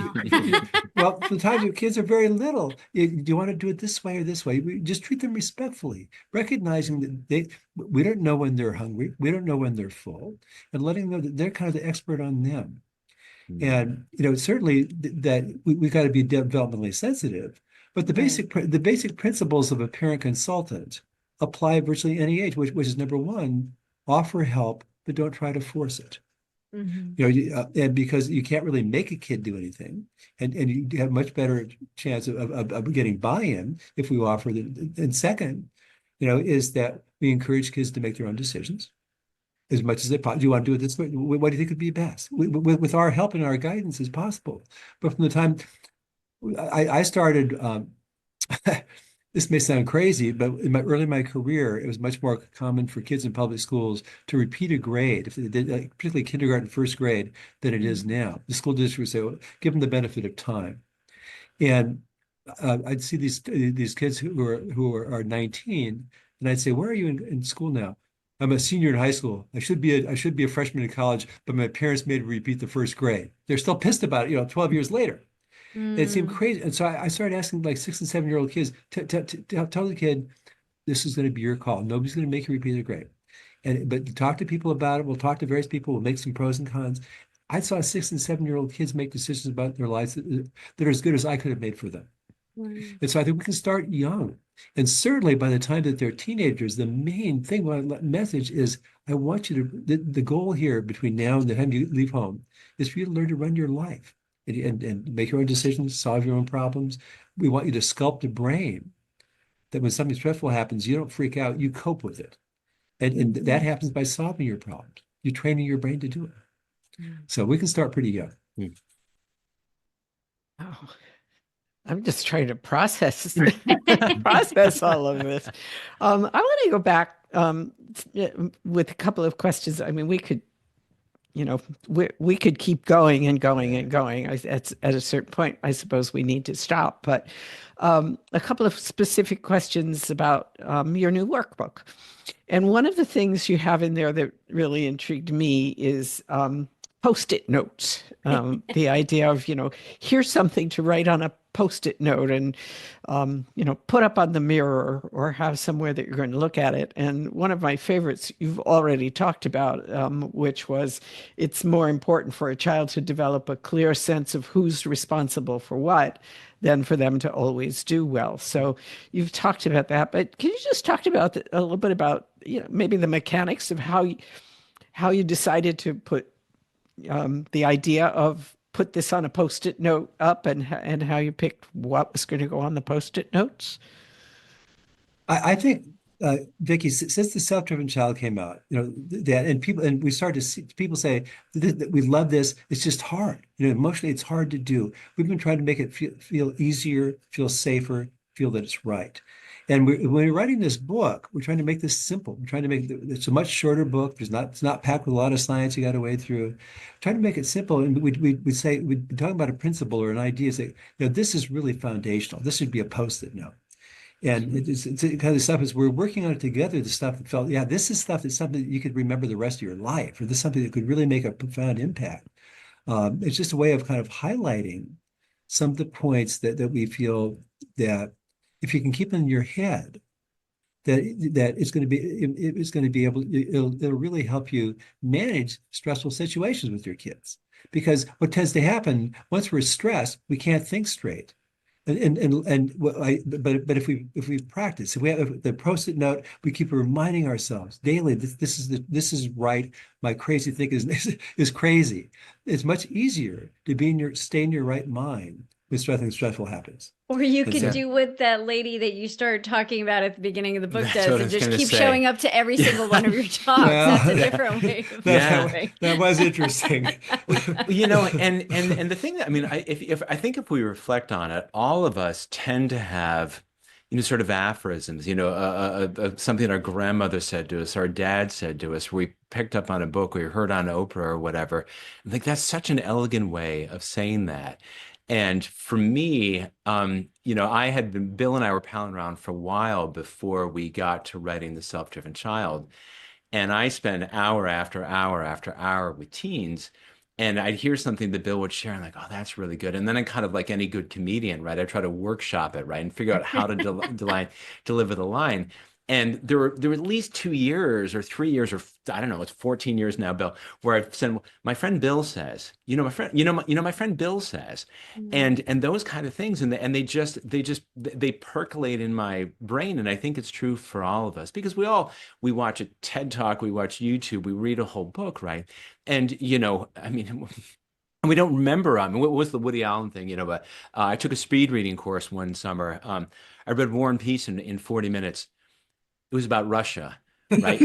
well, from the time the kids are very little, do you want to do it this way or this way? We just treat them respectfully, recognizing that we don't know when they're hungry, we don't know when they're full, and letting them know that they're kind of the expert on them. And certainly that we've got to be developmentally sensitive, but the basic principles of a parent consultant apply virtually any age, which is number one, offer help, but don't try to force it. And because you can't really make a kid do anything, and you have much better chance of getting buy-in if we offer the. And second, is that we encourage kids to make their own decisions as much as they possibly. Do you want to do it this way? What do you think would be best? With our help and our guidance as possible. But from the time I started, this may sound crazy, but early in my career, it was much more common for kids in public schools to repeat a grade, if they did, particularly kindergarten, first grade, than it is now. The school district would say, well, give them the benefit of time. And I'd see these kids who are 19, and I'd say, "Where are you in school now?" "I'm a senior in high school. I should be a freshman in college, but my parents made me repeat the first grade." They're still pissed about it, 12 years later. It seemed crazy. And so I started asking like 6 and 7-year-old kids, tell the kid, this is going to be your call. Nobody's going to make you repeat a grade. But talk to people about it. We'll talk to various people. We'll make some pros and cons. I saw 6 and 7-year-old kids make decisions about their lives that are as good as I could have made for them. And so I think we can start young. And certainly by the time that they're teenagers, the main thing, message is, I want you to, the goal here between now and the time you leave home is for you to learn to run your life and make your own decisions, solve your own problems. We want you to sculpt a brain that when something stressful happens, you don't freak out, you cope with it. And that happens by solving your problems. You're training your brain to do it. So we can start pretty young. Oh, I'm just trying to process all of this. I want to go back with a couple of questions. I mean, we could keep going and going and going. At a certain point, I suppose we need to stop. But a couple of specific questions about your new workbook. And one of the things you have in there that really intrigued me is Post-it notes. The idea of, here's something to write on a Post-it note and, put up on the mirror or have somewhere that you're going to look at it. And one of my favorites you've already talked about, which was it's more important for a child to develop a clear sense of who's responsible for what than for them to always do well. So you've talked about that, but can you just talk about a little bit about, maybe the mechanics of how you decided to put the idea of put this on a Post-it note up and how you picked what was going to go on the Post-it notes? I think, Vicki, since the self-driven child came out, and we started to see people say that we love this. It's just hard. Emotionally, it's hard to do. We've been trying to make it feel easier, feel safer, feel that it's right. And when we're writing this book, we're trying to make this simple. We're trying to make it's a much shorter book. It's not packed with a lot of science you got to wade through. Trying to make it simple. And we'd say, we'd be talking about a principle or an idea, say, this is really foundational. This should be a Post-it note. And it's kind of stuff as we're working on it together, the stuff that felt, this is stuff that's something that you could remember the rest of your life, or this is something that could really make a profound impact. It's just a way of kind of highlighting some of the points that we feel that if you can keep in your head, that it's going to be able, it'll really help you manage stressful situations with your kids. Because what tends to happen once we're stressed, we can't think straight. But if we practice, if we have the Post-it note, we keep reminding ourselves daily, this is right. My crazy thing is crazy. It's much easier to stay in your right mind when something stressful happens. Or you could do what that lady that you started talking about at the beginning of the book does, and just keep showing up to every single one of your talks. That's a different way of that was interesting. And the thing that, I think if we reflect on it, all of us tend to have, sort of aphorisms, something our grandmother said to us, our dad said to us, we picked up on a book, we heard on Oprah or whatever. I think that's such an elegant way of saying that. And for me, Bill and I were palling around for a while before we got to writing The Self-Driven Child. And I spent hour after hour after hour with teens, and I'd hear something that Bill would share. I'm like, oh, that's really good. And then I kind of, like any good comedian, right, I try to workshop it, right, and figure out how to deliver the line. And there were at least 2 years or 3 years or I don't know, it's 14 years now, Bill, where I've said, my friend Bill says, my friend Bill says, Mm. and those kind of things, and they percolate in my brain, and I think it's true for all of us because we watch a TED Talk, we watch YouTube, we read a whole book, right? And I mean. And we don't remember. I mean, what was the Woody Allen thing? But I took a speed reading course one summer. I read War and Peace in 40 minutes. It was about Russia, right?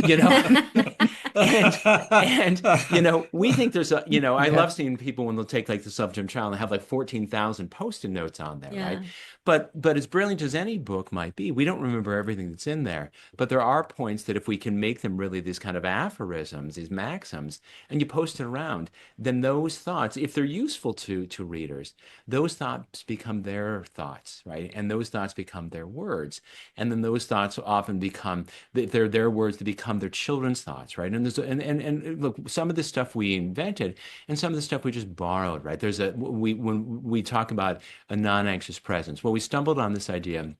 And we think there's I love seeing people when they'll take like the Subject Child and have like 14,000 post-it notes on there, right? Yeah. But as brilliant as any book might be, we don't remember everything that's in there. But there are points that if we can make them really these kind of aphorisms, these maxims, and you post it around, then those thoughts, if they're useful to readers, those thoughts become their thoughts, right? And those thoughts become their words. And then those thoughts often become they're their words that become their children's thoughts, right? And look, some of the stuff we invented and some of the stuff we just borrowed, right? When we talk about a non-anxious presence, well, we stumbled on this idea,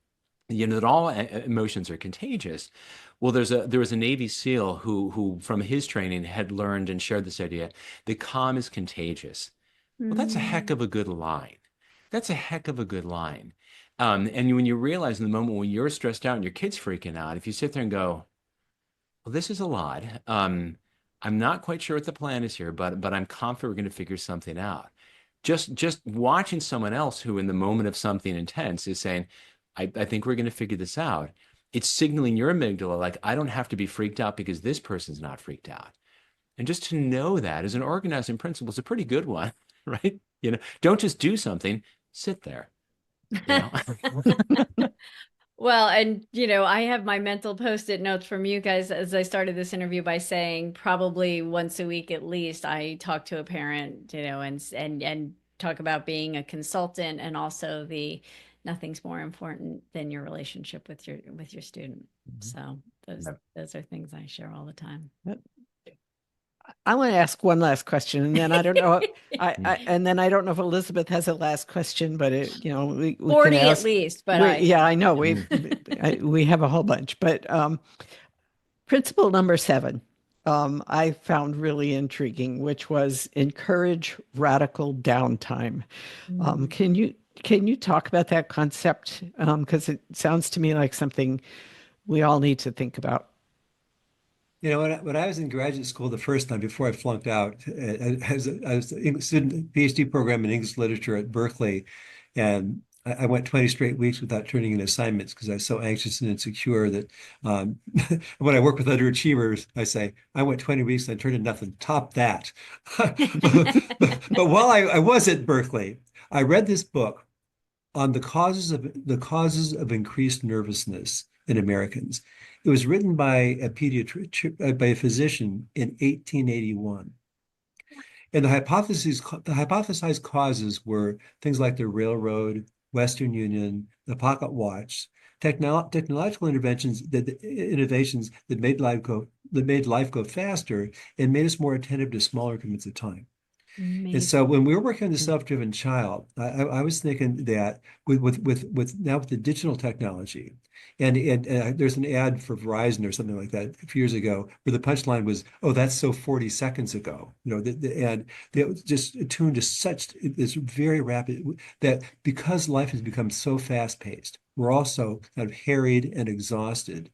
that all emotions are contagious. Well, there was a Navy SEAL who from his training had learned and shared this idea that calm is contagious. Well, that's a heck of a good line. That's a heck of a good line. And when you realize in the moment when you're stressed out and your kid's freaking out, if you sit there and go, well, this is a lot. I'm not quite sure what the plan is here, but I'm confident we're going to figure something out. Just watching someone else who in the moment of something intense is saying, I think we're going to figure this out. It's signaling your amygdala, like, I don't have to be freaked out because this person's not freaked out. And just to know that as an organizing principle is a pretty good one, right? Don't just do something, sit there. Well, and I have my mental post-it notes from you guys as I started this interview by saying probably once a week at least I talk to a parent, and talk about being a consultant and also nothing's more important than your relationship with your student. So those are things I share all the time. I want to ask one last question, and then I don't know. And then I don't know if Elizabeth has a last question, but we 40 can ask, at least. But I know we have a whole bunch. But principle number 7, I found really intriguing, which was encourage radical downtime. Can you talk about that concept? Because it sounds to me like something we all need to think about. When I was in graduate school the first time, before I flunked out, I was a student PhD program in English literature at Berkeley, and I went 20 straight weeks without turning in assignments because I was so anxious and insecure that when I work with underachievers, I say, I went 20 weeks and I turned in nothing. Top that. But while I was at Berkeley, I read this book on the causes of increased nervousness in Americans. It was written by a physician in 1881. And the hypothesized causes were things like the railroad, Western Union, the pocket watch, technological innovations that made life go faster and made us more attentive to smaller increments of time. Amazing. And so when we were working on the self-driven child, I was thinking that with the digital technology, and there's an ad for Verizon or something like that a few years ago where the punchline was, "Oh, that's so 40 seconds ago." The ad that was just attuned to such this very rapid that because life has become so fast-paced, we're also kind of harried and exhausted.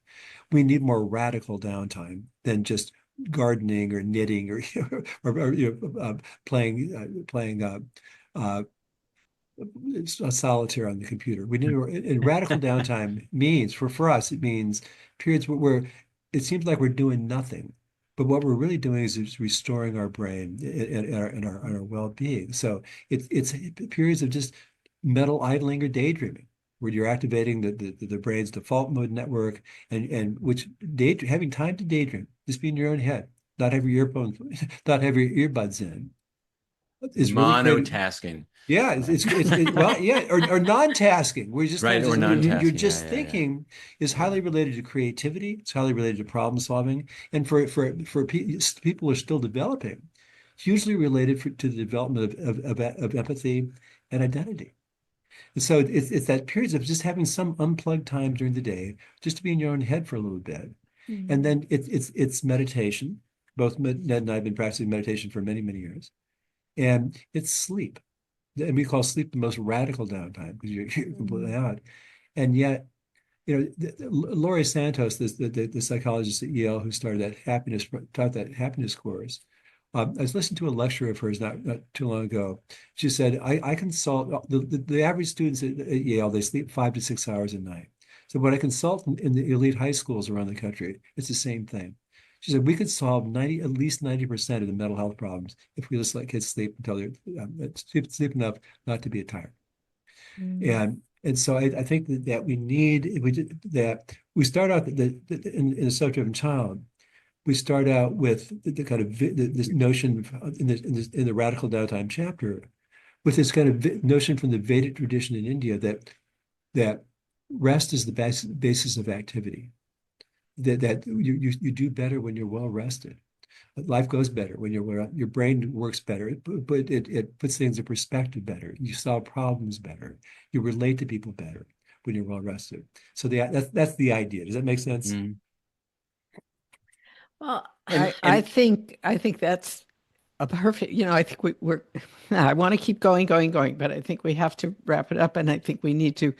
We need more radical downtime than just gardening or knitting or playing solitaire on the computer. We need and radical downtime means for us it means periods where it seems like we're doing nothing, but what we're really doing is restoring our brain and our well-being. So it's periods of just mental idling or daydreaming, where you're activating the brain's default mode network and which having time to daydream, just be in your own head, not have your earbuds in, is really monotasking. Yeah, well, yeah, or non-tasking. We're just right, or non-tasking. You're just thinking is highly related to creativity. It's highly related to problem solving, and for people who are still developing, hugely related to the development of empathy and identity. And so it's that periods of just having some unplugged time during the day, just to be in your own head for a little bit. And then it's meditation. Both Ned and I have been practicing meditation for many, many years. And it's sleep. And we call sleep the most radical downtime because you're completely out. And yet, Laurie Santos, the psychologist at Yale who started taught that happiness course. I was listening to a lecture of hers not too long ago. She said, I consult the average students at Yale, they sleep 5 to 6 hours a night. So when I consult in the elite high schools around the country, it's the same thing. She said, we could solve at least 90% of the mental health problems if we just let kids sleep until they're sleep enough not to be tired. And so I think that we start out in a self-driven child. We start out with the kind of this notion in the radical downtime chapter, with this kind of notion from the Vedic tradition in India that rest is the basis of activity. That you do better when you're well rested. Life goes better when your brain works better. It puts things in perspective better. You solve problems better. You relate to people better when you're well rested. So that's the idea. Does that make sense? Well, I think that's a perfect, I think we're, I want to keep going, but I think we have to wrap it up. And I think we need to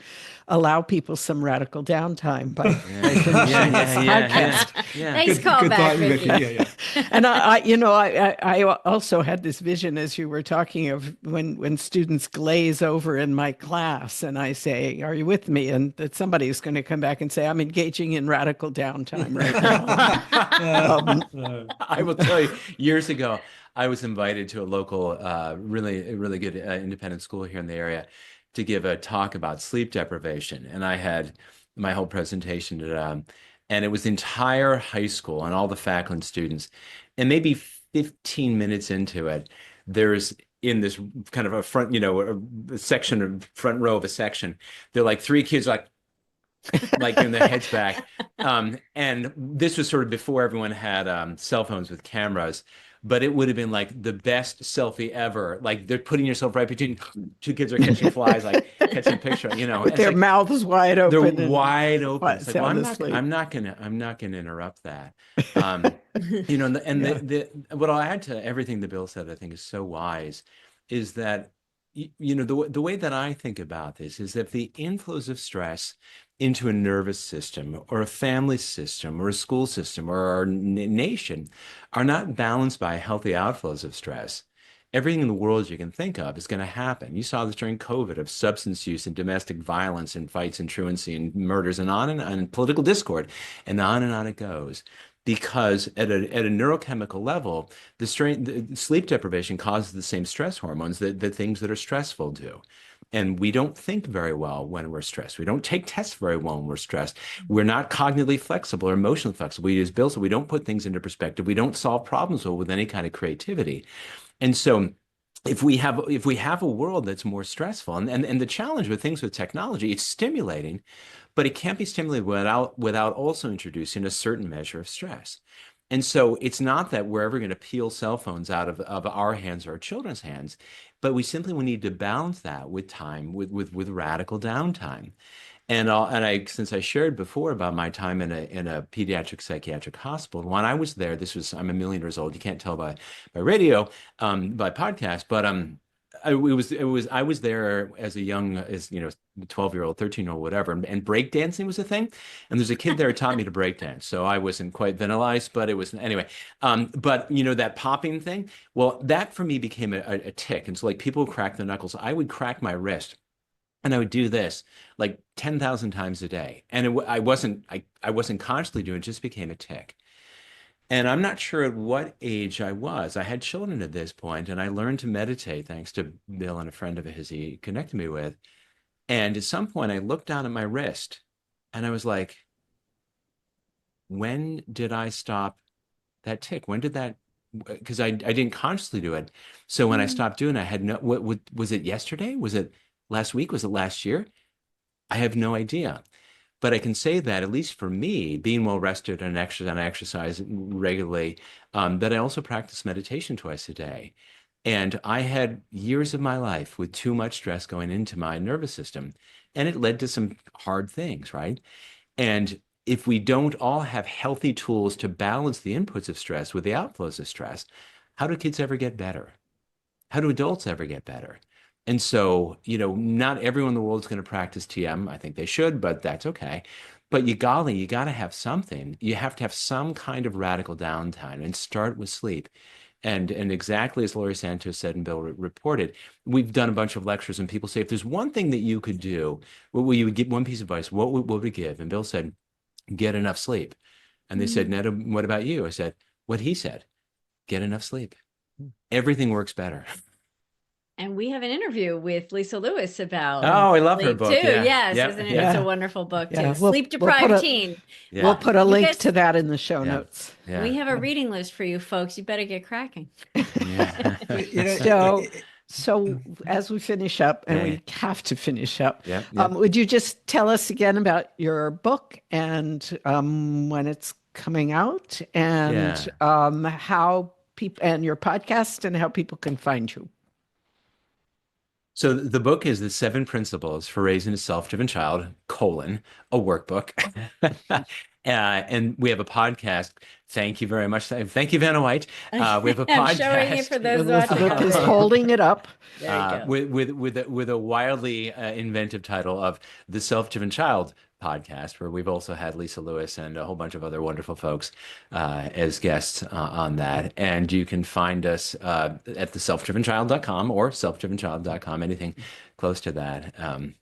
allow people some radical downtime by finishing this podcast. Nice callback, Ricky. And I also had this vision as you were talking of when students glaze over in my class and I say, are you with me? And that somebody's going to come back and say, I'm engaging in radical downtime right now. I will tell you, years ago, I was invited to a local, really good independent school here in the area to give a talk about sleep deprivation. And I had my whole presentation, and it was the entire high school and all the faculty and students. And maybe 15 minutes into it, there's in this kind of a front, a section, or front row of a section, there are like 3 kids like in their heads back. And this was sort of before everyone had cell phones with cameras. But it would have been like the best selfie ever. Like they're putting yourself right between 2 kids are catching flies, like catching a picture, with their mouths wide open. They're wide open. It's like, well, I'm not gonna interrupt that. What I'll add to everything that Bill said, I think is so wise, is that the way that I think about this is that the inflows of stress into a nervous system or a family system or a school system or our nation are not balanced by healthy outflows of stress. Everything in the world you can think of is going to happen. You saw this during COVID of substance use and domestic violence and fights and truancy and murders and on and political discord and on it goes. Because at a neurochemical level, the sleep deprivation causes the same stress hormones that things that are stressful do. And we don't think very well when we're stressed. We don't take tests very well when we're stressed. We're not cognitively flexible or emotionally flexible. We use Bill, so we don't put things into perspective. We don't solve problems well with any kind of creativity. And so if we have a world that's more stressful, and the challenge with things with technology, it's stimulating, but it can't be stimulated without also introducing a certain measure of stress. And so it's not that we're ever going to peel cell phones out of our hands or our children's hands, but we simply need to balance that with time, with radical downtime. And since I shared before about my time in a pediatric psychiatric hospital, when I was there, I'm a million years old. You can't tell by radio, by podcast, but I was there as a young, 12-year-old, 13-year-old, whatever, and breakdancing was a thing. And there's a kid there who taught me to breakdance. So I wasn't quite Vanilla Ice, but it was anyway. But that popping thing, well, that for me became a tick. And so like people would crack their knuckles. I would crack my wrist. And I would do this like 10,000 times a day. And I wasn't consciously doing it, just became a tick. And I'm not sure at what age I was. I had children at this point, and I learned to meditate thanks to Bill and a friend of his he connected me with. And at some point, I looked down at my wrist, and I was like, when did I stop that tick? When did that? Because I didn't consciously do it. So when I stopped doing it, I had no. What was it yesterday? Was it last week? Was it last year? I have no idea. But I can say that, at least for me, being well rested and I exercise regularly, that I also practice meditation twice a day. And I had years of my life with too much stress going into my nervous system, and it led to some hard things, right? And if we don't all have healthy tools to balance the inputs of stress with the outflows of stress, how do kids ever get better? How do adults ever get better? And so, not everyone in the world is going to practice TM. I think they should, but that's okay. But you got to have something. You have to have some kind of radical downtime and start with sleep. And exactly as Laurie Santos said and Bill reported, we've done a bunch of lectures and people say, if there's one thing that you could do, you would give one piece of advice, what would it give? And Bill said, get enough sleep. And they said, Ned, what about you? I said, what he said, get enough sleep. Everything works better. And we have an interview with Lisa Lewis about Oh, I love her sleep book. too. Yeah. Yes, Yep. isn't it? Yeah. It's a wonderful book too. Yeah. Sleep deprived teen. Yeah. We'll put a link guys- to that in the show Yeah. notes. Yeah. We have a reading list for you folks. You better get cracking. Yeah. So as we finish up, and Yeah. we have to finish up, Yeah, yeah. would you just tell us again about your book and when it's coming out, and how people, and your podcast, and how people can find you? So the book is The 7 Principles for Raising a Self-Driven Child, a workbook. And we have a podcast. Thank you very much. Thank you, Vanna White. We have a podcast. I'm showing it for those watching. Elizabeth is holding it up. There you go. with a wildly inventive title of The Self-Driven Child Podcast, where we've also had Lisa Lewis and a whole bunch of other wonderful folks as guests on that. And you can find us at theselfdrivenchild.com or selfdrivenchild.com, anything close to that. And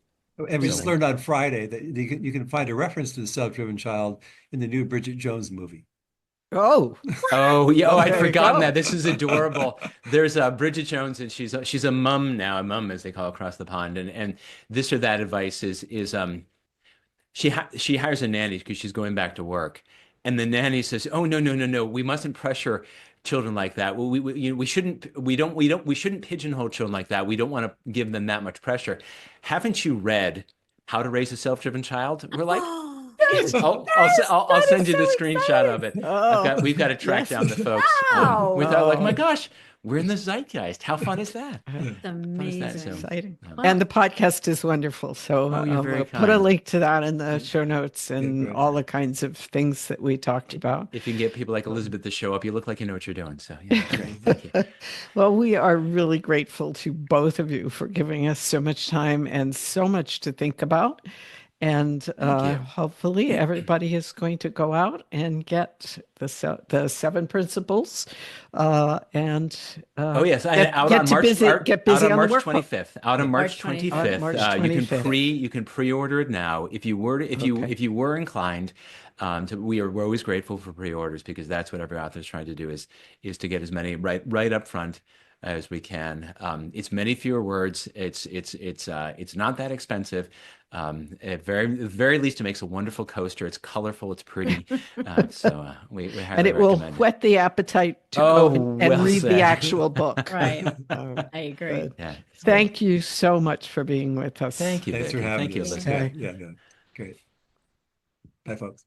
we just learned on Friday that you can find a reference to the self-driven child in the new Bridget Jones movie. Oh, Oh, yeah. Oh, I'd There you forgotten go. that. This is adorable. There's Bridget Jones, and she's a mum now, a mum as they call across the pond. And this or that advice is she hires a nanny because she's going back to work, and the nanny says, "Oh, no, we mustn't pressure children like that. We shouldn't pigeonhole children like that. We don't want to give them that much pressure. Haven't you read How to Raise a Self-Driven Child?" We're like, I'll send you the screenshot of it. We've got to track down the folks. Wow. We thought, like, my gosh, we're in the zeitgeist. How fun is that? It's amazing. So- exciting. Yeah. And the podcast is wonderful. So Oh, you're very we'll put a kind. link to that in the show notes and great. all the kinds of things that we talked about. If you can get people like Elizabeth to show up, you look like you know what you're doing. So yeah, great. Thank you. Well, we are really grateful to both of you for giving us so much time and so much to think about. And you. hopefully everybody is going to go out and get the 7 principles and Oh yes, get, out get on to March, busy, get busy out on on March the workbook. 25th. Out on March March 25th. March You can pre-order it now. If you were inclined we're always grateful for pre-orders, because that's what every author is trying to do is to get as many right up front as we can. It's many fewer words. It's not that expensive. At very least, it makes a wonderful coaster. It's colorful. It's pretty. So we highly And it will recommend it. whet the appetite to Oh, go and well read said. the actual book. Right. Uh, I agree. good. Yeah. it's Thank you so much for being with us. Thank you. Thanks for Vicky. having Thank you, us. Elizabeth. Okay. Yeah, great. Bye, folks.